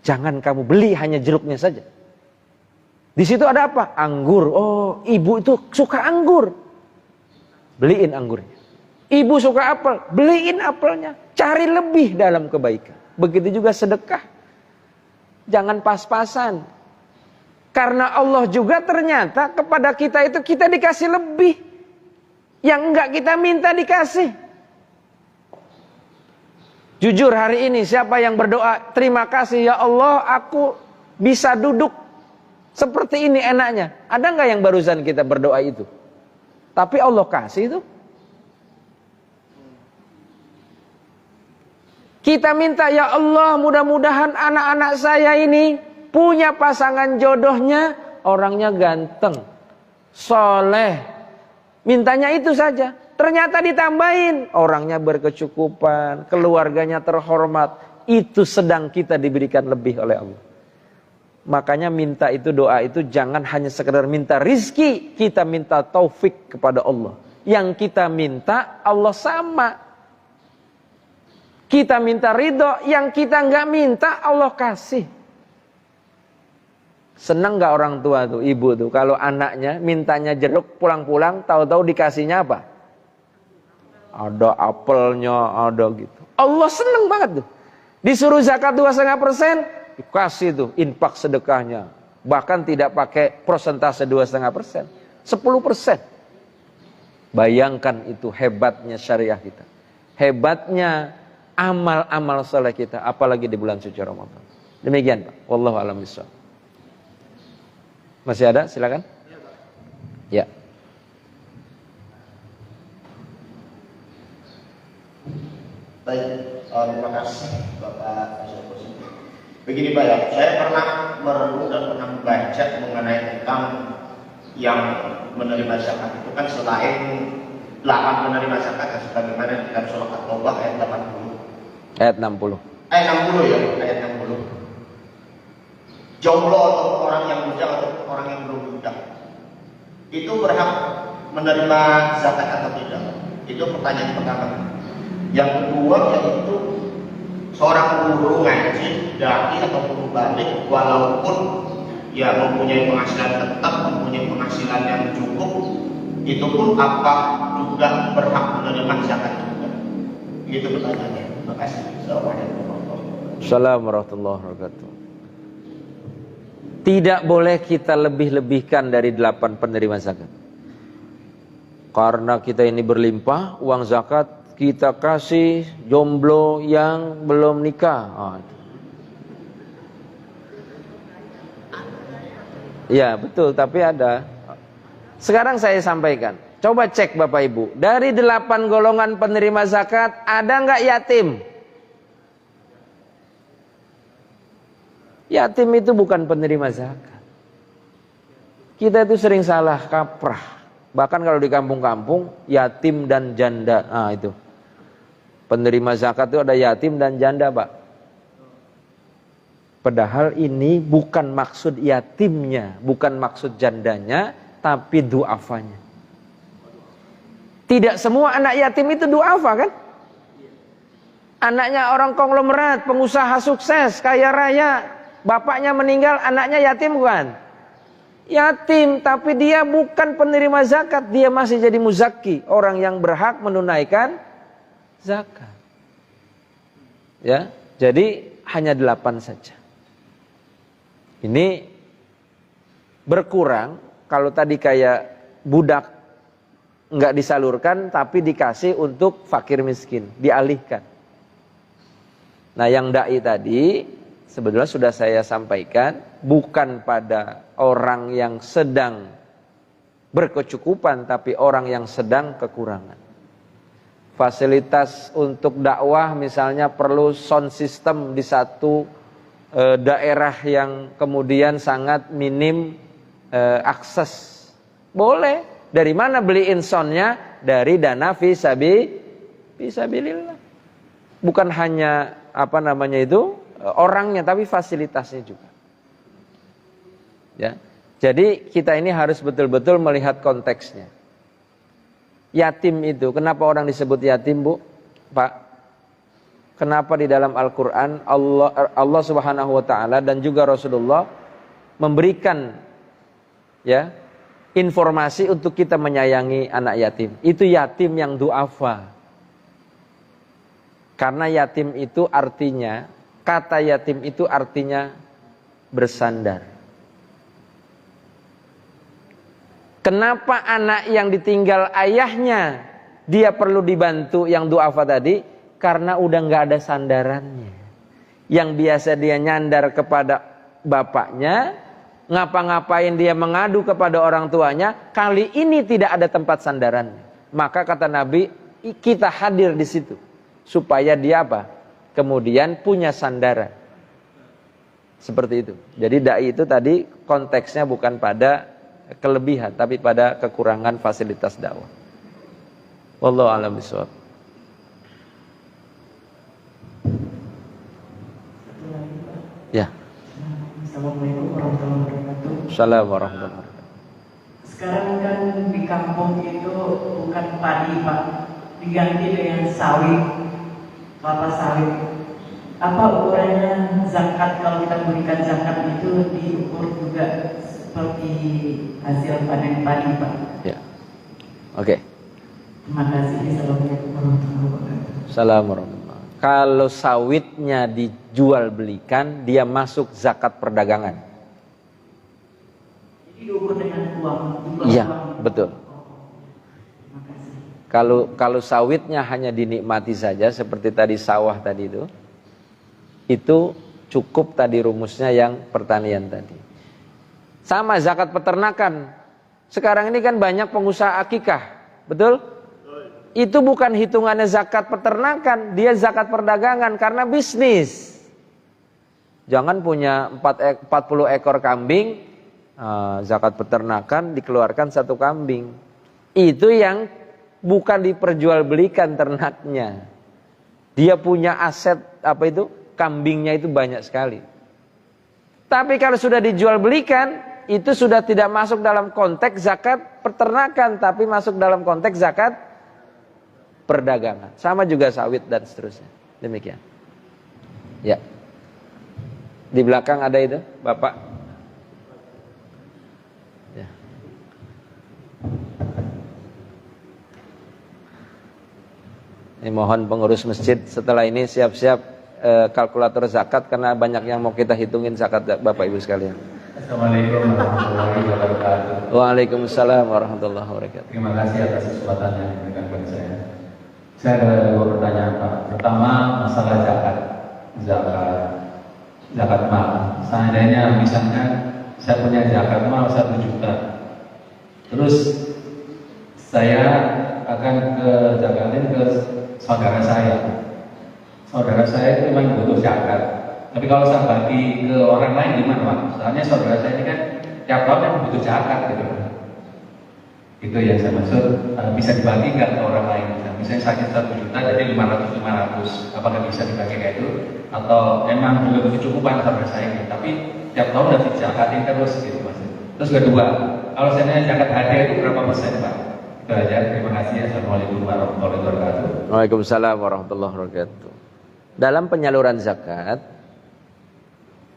jangan kamu beli hanya jeruknya saja. Di situ ada apa? Anggur. Oh, ibu itu suka anggur. Beliin anggurnya. Ibu suka apel. Beliin apelnya. Cari lebih dalam kebaikan. Begitu juga sedekah. Jangan pas-pasan. Karena Allah juga ternyata kepada kita itu kita dikasih lebih. Yang enggak kita minta dikasih. Jujur hari ini siapa yang berdoa, terima kasih ya Allah aku bisa duduk seperti ini enaknya. Ada nggak yang barusan kita berdoa itu? Tapi Allah kasih itu. Kita minta ya Allah mudah-mudahan anak-anak saya ini punya pasangan jodohnya orangnya ganteng, soleh. Mintanya itu saja. Ternyata ditambahin orangnya berkecukupan, keluarganya terhormat. Itu sedang kita diberikan lebih oleh Allah. Makanya minta itu doa itu jangan hanya sekedar minta rizki, kita minta taufik kepada Allah. Yang kita minta Allah sama. Kita minta ridho, yang kita nggak minta Allah kasih. Senang nggak orang tua tuh, ibu tuh, kalau anaknya mintanya jeruk pulang-pulang, tahu-tahu dikasihnya apa? Ada apelnya, ada gitu. Allah senang banget tuh. Disuruh zakat 2,5%. Dikasih tuh infak sedekahnya. Bahkan tidak pakai persentase 2,5%. 10%. Bayangkan itu hebatnya syariah kita. Hebatnya amal-amal saleh kita. Apalagi di bulan suci Ramadan. Demikian Pak. Wallahu a'lam bishawab. Masih ada? Silakan. Ya. Baik, terima kasih Bapak Yusuf. Begini Pak ya, saya pernah merenung dan pernah membaca mengenai tentang yang menerima zakat itu kan selain larangan menerima zakat sebagaimana di dalam surah At-Taubah ayat 80. Ayat 60. Ayat 60 ya, ayat 60. Jomblo atau orang yang bujang atau orang yang belum bujang itu berhak menerima zakat atau tidak? Itu pertanyaan pertama. Yang kedua yaitu seorang guru ngaji, dai ataupun balik walaupun ya mempunyai penghasilan tetap, mempunyai penghasilan yang cukup, itu pun apa juga berhak menerima zakat juga? Itu pertanyaannya. Terima kasih. Assalamualaikum warahmatullahi wabarakatuh. Tidak boleh kita lebih-lebihkan dari 8 penerima zakat. Karena kita ini berlimpah uang zakat, kita kasih jomblo yang belum nikah. Ya betul, tapi ada. Sekarang saya sampaikan. Coba cek Bapak Ibu. Dari 8 golongan penerima zakat, ada nggak yatim? Yatim itu bukan penerima zakat. Kita itu sering salah kaprah. Bahkan kalau di kampung-kampung, yatim dan janda. Nah itu. Penerima zakat itu ada yatim dan janda Pak. Padahal ini bukan maksud yatimnya, bukan maksud jandanya, tapi du'afanya. Tidak semua anak yatim itu du'afa kan? Anaknya orang konglomerat, pengusaha sukses, kaya raya, bapaknya meninggal, anaknya yatim bukan? Yatim, tapi dia bukan penerima zakat, dia masih jadi muzaki, orang yang berhak menunaikan zakat. Ya, jadi hanya 8 saja. Ini berkurang. Kalau tadi kayak budak nggak disalurkan tapi dikasih untuk fakir miskin, dialihkan. Nah yang dai tadi sebetulnya sudah saya sampaikan, bukan pada orang yang sedang berkecukupan, tapi orang yang sedang kekurangan. Fasilitas untuk dakwah misalnya perlu sound system di satu daerah yang kemudian sangat minim akses. Boleh. Dari mana beliin soundnya? Dari dana fisabilillah. Bukan hanya orangnya, tapi fasilitasnya juga. Ya. Jadi kita ini harus betul-betul melihat konteksnya. Yatim itu, kenapa orang disebut yatim, Bu? Pak? Kenapa di dalam Al-Quran Allah Subhanahu wa ta'ala dan juga Rasulullah memberikan informasi untuk kita menyayangi anak yatim. Itu yatim yang du'afa. Karena yatim itu artinya, kata yatim itu artinya bersandar. Kenapa anak yang ditinggal ayahnya dia perlu dibantu yang du'afa tadi? Karena udah nggak ada sandarannya. Yang biasa dia nyandar kepada bapaknya, ngapa-ngapain dia mengadu kepada orang tuanya, kali ini tidak ada tempat sandarannya. Maka kata Nabi, kita hadir di situ supaya dia apa? Kemudian punya sandaran. Seperti itu. Jadi dai itu tadi konteksnya bukan pada kelebihan, tapi pada kekurangan fasilitas dakwah. Wallahu a'lam bishawab. Ya. Assalamualaikum warahmatullahi wabarakatuh. Assalamualaikum warahmatullahi wabarakatuh. Sekarang kan di kampung itu bukan padi, Pak, diganti dengan sawit, kelapa sawit. Apa ukurannya zakat? Kalau kita berikan zakat itu diukur juga seperti hasil panen padi, Pak. Ya. Oke. Terima kasih. Assalamualaikum warahmatullahi wabarakatuh. Assalamualaikum. Kalau sawitnya dijual belikan, dia masuk zakat perdagangan. Jadi diukur dengan uang. Iya, betul. Terima kasih. Kalau sawitnya hanya dinikmati saja seperti tadi sawah tadi itu cukup tadi rumusnya yang pertanian tadi. Sama zakat peternakan. Sekarang ini kan banyak pengusaha akikah, betul? Itu bukan hitungannya zakat peternakan, dia zakat perdagangan karena bisnis. Jangan punya 40 ekor kambing, zakat peternakan dikeluarkan 1 kambing. Itu yang bukan diperjualbelikan ternaknya. Dia punya aset kambingnya itu banyak sekali. Tapi kalau sudah dijual belikan, itu sudah tidak masuk dalam konteks zakat peternakan, tapi masuk dalam konteks zakat perdagangan. Sama juga sawit dan seterusnya. Demikian. Ya. Di belakang ada itu, Bapak. Ya. Ini mohon pengurus masjid setelah ini siap-siap kalkulator zakat karena banyak yang mau kita hitungin zakat Bapak Ibu sekalian. Assalamualaikum warahmatullahi wabarakatuh. Waalaikumsalam warahmatullahi wabarakatuh. Terima kasih atas kesempatan yang diberikan kepada saya. Saya ada 2 pertanyaan, Pak. Pertama, masalah zakat mal. Seandainya misalnya saya punya zakat mal 1 juta, terus saya akan zakatin ke saudara saya. Saudara saya itu memang butuh zakat. Tapi kalau saya bagi ke orang lain gimana, Pak? Soalnya saudara saya ini kan tiap tahun kan butuh zakat gitu. Itu yang saya maksud, bisa dibagi nggak ke orang lain? Misalnya sakit 1 juta jadi 500, apakah bisa dibagi kayak itu? Atau emang belum kecukupan saudara saya ini, tapi tiap tahun harus dizakatin terus gitu Mas. Terus kedua, kalau saya zakat hadiah itu berapa persen, Pak? Itu aja, terima kasih. Assalamualaikum warahmatullahi wabarakatuh. Waalaikumsalam warahmatullahi wabarakatuh. Dalam penyaluran zakat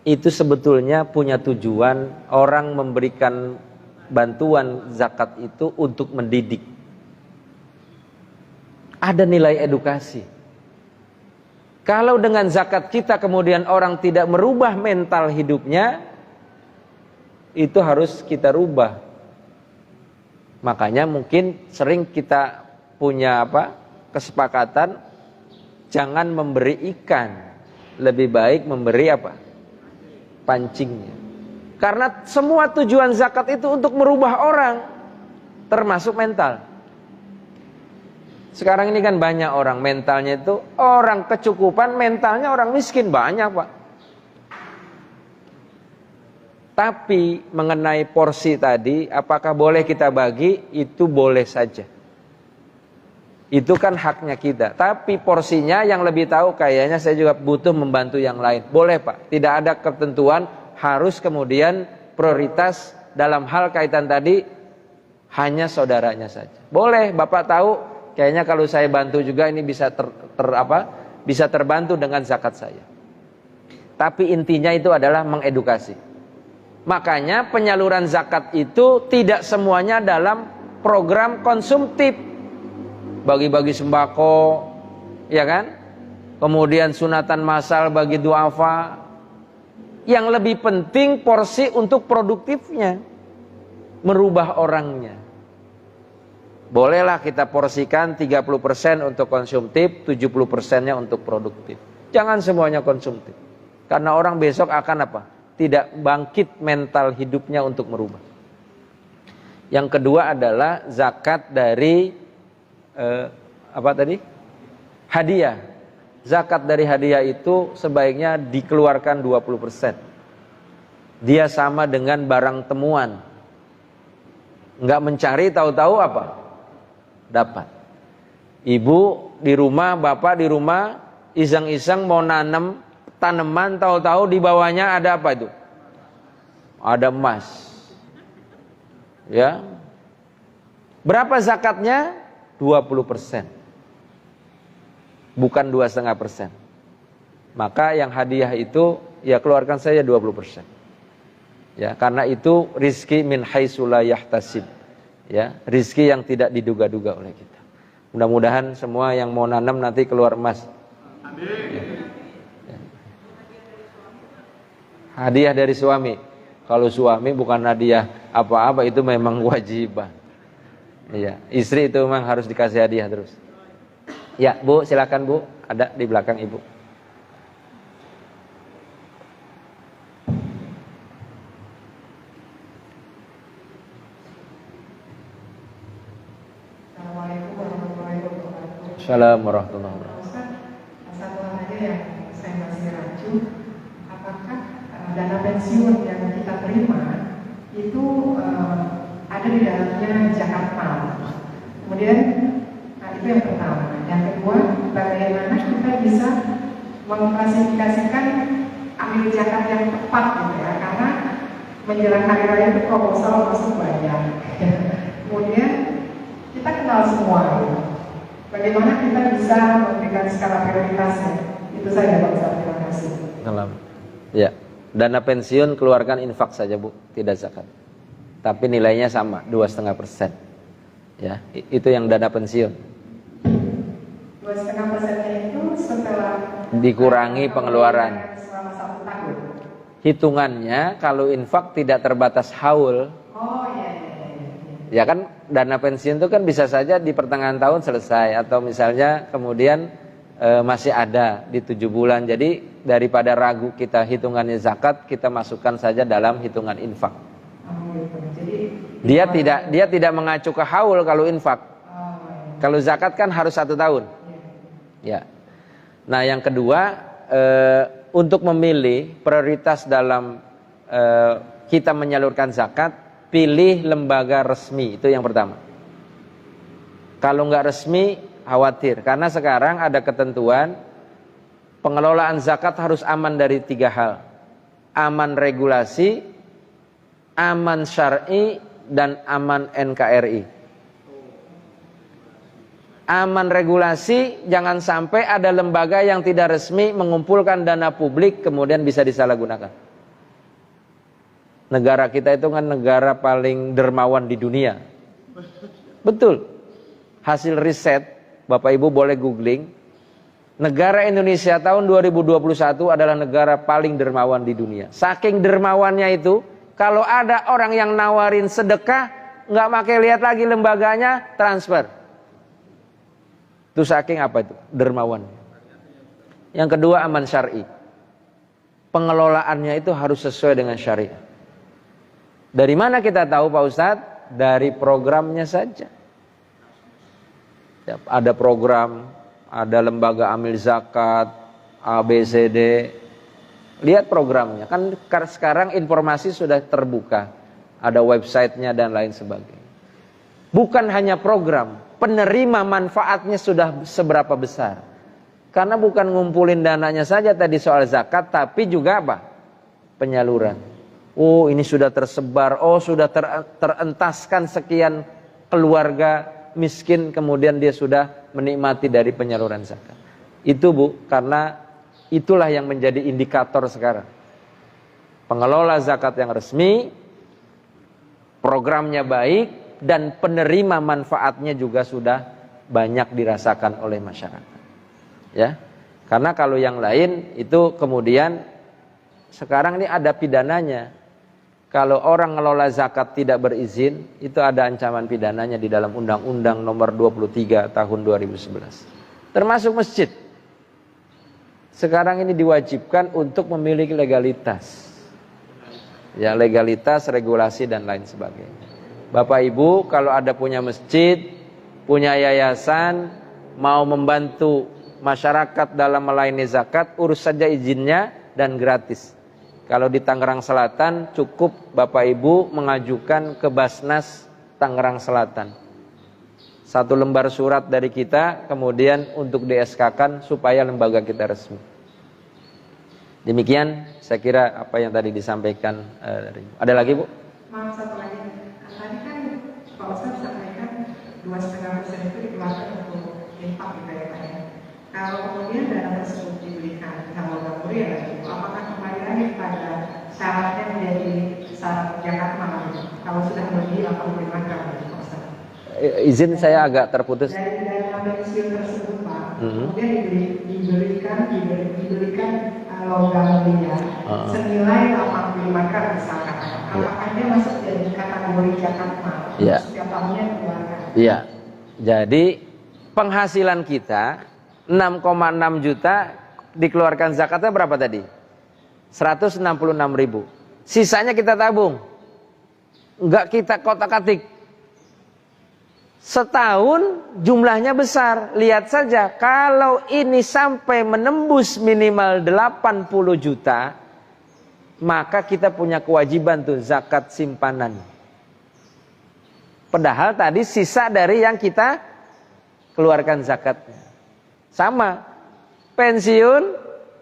itu sebetulnya punya tujuan orang memberikan bantuan zakat itu untuk mendidik. Ada nilai edukasi. Kalau dengan zakat kita kemudian orang tidak merubah mental hidupnya, itu harus kita rubah. Makanya mungkin sering kita punya kesepakatan jangan memberi ikan, lebih baik memberi pancingnya. Karena semua tujuan zakat itu untuk merubah orang, termasuk mental. Sekarang ini kan banyak orang mentalnya itu orang kecukupan, mentalnya orang miskin, banyak Pak. Tapi mengenai porsi tadi, apakah boleh kita bagi? Itu boleh saja. Itu kan haknya kita. Tapi porsinya yang lebih tahu, kayaknya saya juga butuh membantu yang lain. Boleh Pak, tidak ada ketentuan harus kemudian prioritas dalam hal kaitan tadi hanya saudaranya saja. Boleh, Bapak tahu kayaknya kalau saya bantu juga ini bisa bisa terbantu dengan zakat saya. Tapi intinya itu adalah mengedukasi. Makanya penyaluran zakat itu tidak semuanya dalam program konsumtif. Bagi-bagi sembako, ya kan? Kemudian sunatan massal bagi duafa. Yang lebih penting porsi untuk produktifnya, merubah orangnya. Bolehlah kita porsikan 30% untuk konsumtif, 70%-nya untuk produktif. Jangan semuanya konsumtif. Karena orang besok akan tidak bangkit mental hidupnya untuk merubah. Yang kedua adalah zakat dari hadiah. Zakat dari hadiah itu sebaiknya dikeluarkan 20%. Dia sama dengan barang temuan. Enggak mencari, tahu-tahu dapat. Ibu di rumah, bapak di rumah, iseng-iseng mau nanam tanaman, tahu-tahu di bawahnya ada apa itu? Ada emas. Ya. Berapa zakatnya? 20%. Bukan 2,5%. Maka yang hadiah itu ya keluarkan saja 20%. Ya, karena itu rizki min haitsu la yahtasib. Ya, rizki yang tidak diduga-duga oleh kita. Mudah-mudahan semua yang mau nanam nanti keluar emas. Ya. Ya. Hadiah dari suami. Kalau suami bukan hadiah apa-apa, itu memang kewajiban. Iya, istri itu memang harus dikasih hadiah terus. Ya, Bu, silakan Bu, ada di belakang Ibu. Assalamualaikum warahmatullahi wabarakatuh. Assalamualaikum warahmatullahi wabarakatuh. Ustaz, satu hal aja yang saya masih rancu, apakah dana pensiun yang kita terima itu ada di dalamnya zakat mal? Kemudian itu yang pertama. Yang kedua, bagaimana kita bisa mengklasifikasikan ambil zakat yang tepat gitu ya, karena menjelang hari raya itu proposal masuk banyak. Kemudian kita kenal semua gitu. Bagaimana kita bisa memberikan skala prioritasnya? Itu saja Pak Ustaz, terima kasih. Salam. Ya, dana pensiun keluarkan infak saja Bu, tidak zakat. Tapi nilainya sama, 2,5%. Ya, itu yang dana pensiun. 2,5%-nya itu setelah dikurangi pengeluaran selama 1 tahun. Hitungannya kalau infak tidak terbatas haul. Oh iya. Ya kan dana pensiun itu kan bisa saja di pertengahan tahun selesai, atau misalnya kemudian masih ada di 7 bulan. Jadi daripada ragu kita hitungannya zakat, kita masukkan saja dalam hitungan infak. Jadi dia tidak mengacu ke haul kalau infak. Kalau zakat kan harus 1 tahun. Ya. Nah, yang kedua, untuk memilih prioritas dalam kita menyalurkan zakat, pilih lembaga resmi, itu yang pertama. Kalau nggak resmi, khawatir, karena sekarang ada ketentuan pengelolaan zakat harus aman dari 3 hal: aman regulasi, aman syar'i, dan aman NKRI. Aman regulasi, jangan sampai ada lembaga yang tidak resmi mengumpulkan dana publik kemudian bisa disalahgunakan. Negara kita itu kan negara paling dermawan di dunia. Betul. Hasil riset, Bapak Ibu boleh googling, negara Indonesia tahun 2021 adalah negara paling dermawan di dunia. Saking dermawannya itu, Kalau ada orang yang nawarin sedekah, nggak pakai lihat lagi lembaganya, transfer. Itu saking apa itu? Dermawan. Yang kedua, aman syar'i. Pengelolaannya itu harus sesuai dengan syariat. Dari mana kita tahu Pak Ustadz? Dari programnya saja. Ya, ada program, ada lembaga amil zakat, ABCD. Lihat programnya. Kan sekarang informasi sudah terbuka. Ada websitenya dan lain sebagainya. Bukan hanya program, penerima manfaatnya sudah seberapa besar. Karena bukan ngumpulin dananya saja tadi soal zakat, tapi juga apa? Penyaluran. Oh, ini sudah tersebar, oh sudah terentaskan sekian keluarga miskin, kemudian dia sudah menikmati dari penyaluran zakat. Itu Bu, karena itulah yang menjadi indikator sekarang. Pengelola zakat yang resmi, programnya baik, dan penerima manfaatnya juga sudah banyak dirasakan oleh masyarakat. Ya, karena kalau yang lain itu kemudian sekarang ini ada pidananya. Kalau orang ngelola zakat tidak berizin, itu ada ancaman pidananya di dalam Undang-Undang Nomor 23 Tahun 2011. Termasuk masjid. Sekarang ini diwajibkan untuk memiliki legalitas. Ya, legalitas, regulasi dan lain sebagainya. Bapak Ibu, kalau ada punya masjid, punya yayasan, mau membantu masyarakat dalam melayani zakat, urus saja izinnya dan gratis. Kalau di Tangerang Selatan, cukup Bapak Ibu mengajukan ke Basnas Tangerang Selatan. 1 lembar surat dari kita, kemudian untuk di-SK-kan supaya lembaga kita resmi. Demikian saya kira apa yang tadi disampaikan. Ada lagi Bu? Maaf, satu lagi. Tadi kan Pak Ustadz sampaikan 2,5% itu dikeluarkan untuk infak gitu ya Pak ya. Kalau kemudian dana tersebut diberikan kalau nggak mulia, apakah kembali lagi pada syaratnya menjadi syarat zakat mal? Kalau sudah lebih 85 gram, Pak Ustadz. Izin saya agak terputus. Dari dana pensiun tersebut Pak, kemudian diberikan logam mulia senilai 85 gram misalkan. Apakah dia masuk jadi kategori zakat mal? Ya. Setiap tahunnya dikeluarkan. Iya. Jadi penghasilan kita 6,6 juta dikeluarkan zakatnya berapa tadi? 166.000. Sisanya kita tabung. Enggak kita kotak-katik. Setahun jumlahnya besar. Lihat saja kalau ini sampai menembus minimal 80 juta, maka kita punya kewajiban tuh zakat simpanan. Padahal tadi sisa dari yang kita keluarkan zakatnya. Sama, pensiun,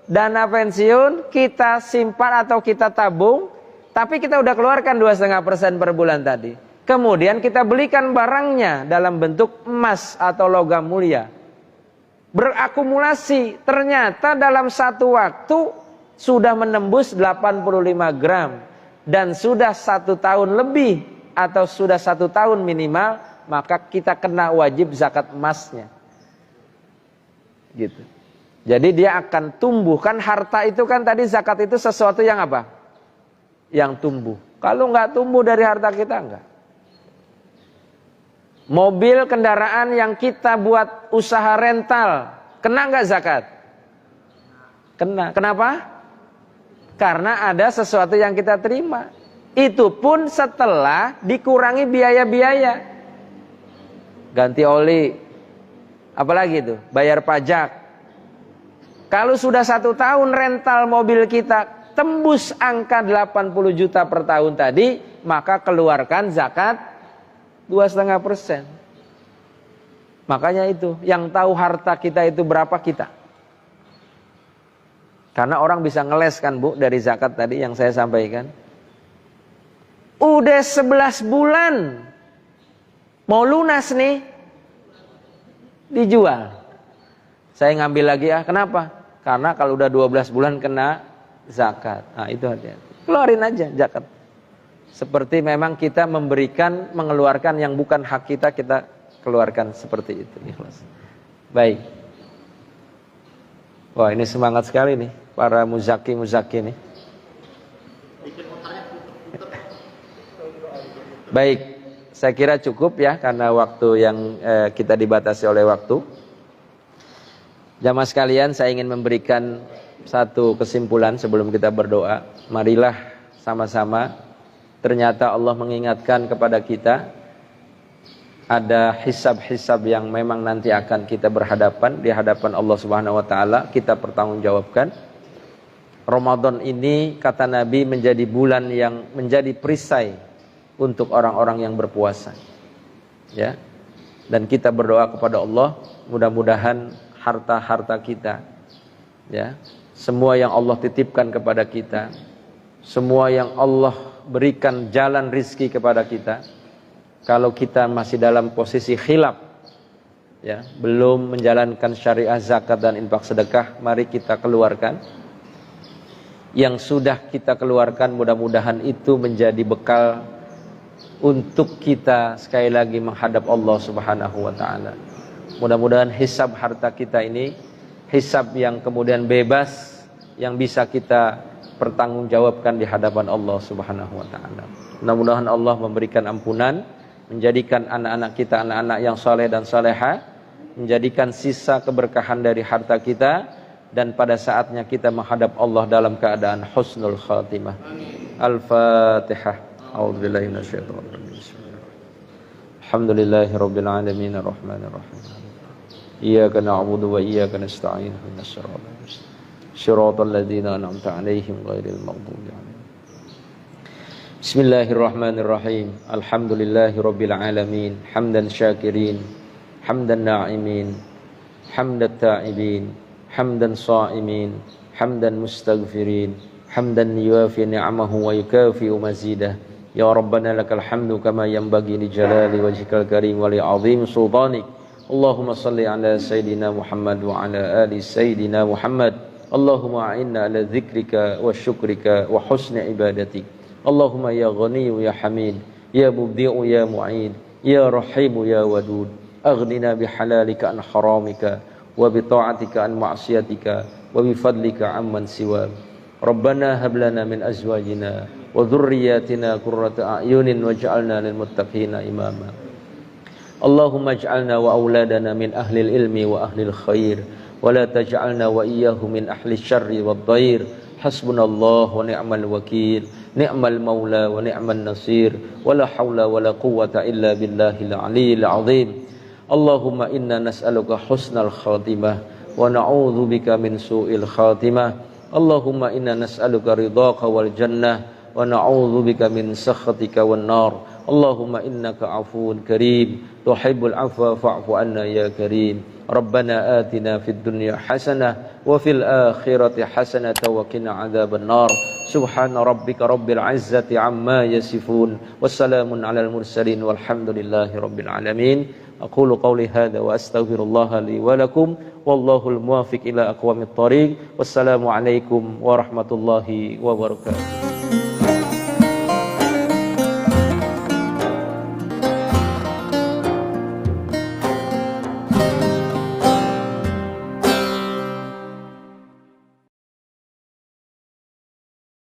dana pensiun kita simpan atau kita tabung, tapi kita udah keluarkan 2,5% per bulan tadi. Kemudian kita belikan barangnya dalam bentuk emas atau logam mulia. Berakumulasi, ternyata dalam satu waktu sudah menembus 85 gram. Dan sudah 1 tahun lebih atau sudah 1 tahun minimal, maka kita kena wajib zakat emasnya. Gitu. Jadi dia akan tumbuh. Kan harta itu kan tadi zakat itu sesuatu yang apa? Yang tumbuh. Kalau nggak tumbuh dari harta kita enggak. Mobil kendaraan yang kita buat usaha rental, kena nggak zakat? Kena. Kenapa? Karena ada sesuatu yang kita terima. Itu pun setelah dikurangi biaya-biaya. Ganti oli. Apalagi itu? Bayar pajak. Kalau sudah 1 tahun rental mobil kita tembus angka 80 juta per tahun tadi, maka keluarkan zakat 2,5%. Makanya itu, yang tahu harta kita itu berapa kita. Karena orang bisa ngeles kan Bu dari zakat tadi yang saya sampaikan. Udah 11 bulan mau lunas nih, dijual. Saya ngambil lagi kenapa? Karena kalau udah 12 bulan kena zakat. Nah itu hati-hati. Keluarin aja zakat. Seperti memang kita memberikan, mengeluarkan yang bukan hak kita, kita keluarkan seperti itu. Ikhlas. Baik. Wah ini semangat sekali nih para muzaki nih. Baik, saya kira cukup ya karena waktu yang kita dibatasi oleh waktu. Jamaah sekalian, saya ingin memberikan satu kesimpulan sebelum kita berdoa. Marilah sama-sama, ternyata Allah mengingatkan kepada kita ada hisab-hisab yang memang nanti akan kita berhadapan di hadapan Allah Subhanahu wa taala, kita pertanggungjawabkan. Ramadan ini kata Nabi menjadi bulan yang menjadi perisai untuk orang-orang yang berpuasa. Ya. Dan kita berdoa kepada Allah, mudah-mudahan harta-harta kita, ya, semua yang Allah titipkan kepada kita, semua yang Allah berikan jalan rizki kepada kita, kalau kita masih dalam posisi khilaf, ya, belum menjalankan syariah zakat dan infak sedekah, mari kita keluarkan. Yang sudah kita keluarkan, mudah-mudahan itu menjadi bekal untuk kita sekali lagi menghadap Allah Subhanahu wa taala. Mudah-mudahan hisab harta kita ini hisab yang kemudian bebas, yang bisa kita pertanggungjawabkan di hadapan Allah Subhanahu wa taala. Mudah-mudahan Allah memberikan ampunan, menjadikan anak-anak kita anak-anak yang saleh dan salehah, menjadikan sisa keberkahan dari harta kita, dan pada saatnya kita menghadap Allah dalam keadaan husnul khatimah. Al-Fatihah. A'udzubillahi minasyaitonir rajim. Alhamdulillahirabbil alamin arrahmanir rahim. Iyyaka na'budu wa iyyaka nasta'in ihdinas siratal mustaqim. Shiratal ladzina an'amta 'alaihim ghairil maghdubi 'alaihim. Bismillahirrahmanirrahim. Alhamdulillahirabbil alamin. Hamdan syakirin, hamdan na'imin, hamdat ta'ibin, hamdan sha'imin, hamdan mustaghfirin, hamdan yuafi ni'amahu wa yukafi'u mazidah. Ya Rabbana lakal hamdu kama yanbaghi li jalali wajhikal karim wa li 'azimi sultanik. Allahumma salli ala Sayyidina Muhammad wa ala ali Sayyidina Muhammad. Allahumma a'inna ala dzikrika wa syukrika wa husni ibadatik. Allahumma ya Ghaniyu ya Hamid, ya Mubdi'u ya Mu'id, ya Rahimu ya Wadud. Aghnina bihalalika an haramika wa bi ta'atika an ma'siyatika wa bi fadlika amman siwak. Rabbana hab lana min azwajina wa dhurriyyatina qurrata a'yunin waj'alna lil muttaqina imama. Allahumma ij'alna wa auladana min ahlil ilmi wa ahlil khair wa la taj'alna wa iyyahu min ahli syarri wad dhair. Hasbunallahu wa ni'mal wakil, ni'mal maula wa ni'man nasir, wa la haula wa la quwwata illa billahil aliyyil azim. Allahumma inna nas'aluka husnal khatimah wa na'udzu bika min su'il khatimah. Allahumma inna nas'aluka ridhaka wal jannah wa na'udzu bika min sakhatika wan nar. Allahumma innaka afuwun karim, tuhibbul afwa fa'fu anna ya karim. Rabbana atina fid dunya hasanah wa fil akhirati hasanah wa qina adzaban nar. Subhana rabbika rabbil izzati amma yasifun, wassalamun alal mursalin walhamdulillahi rabbil alamin. Aqulu qawli hadza wa astaghfirullaha li wa lakum, wallahul muwaffiq ila aqwamit thariq. Wassalamu alaikum warahmatullahi wabarakatuh.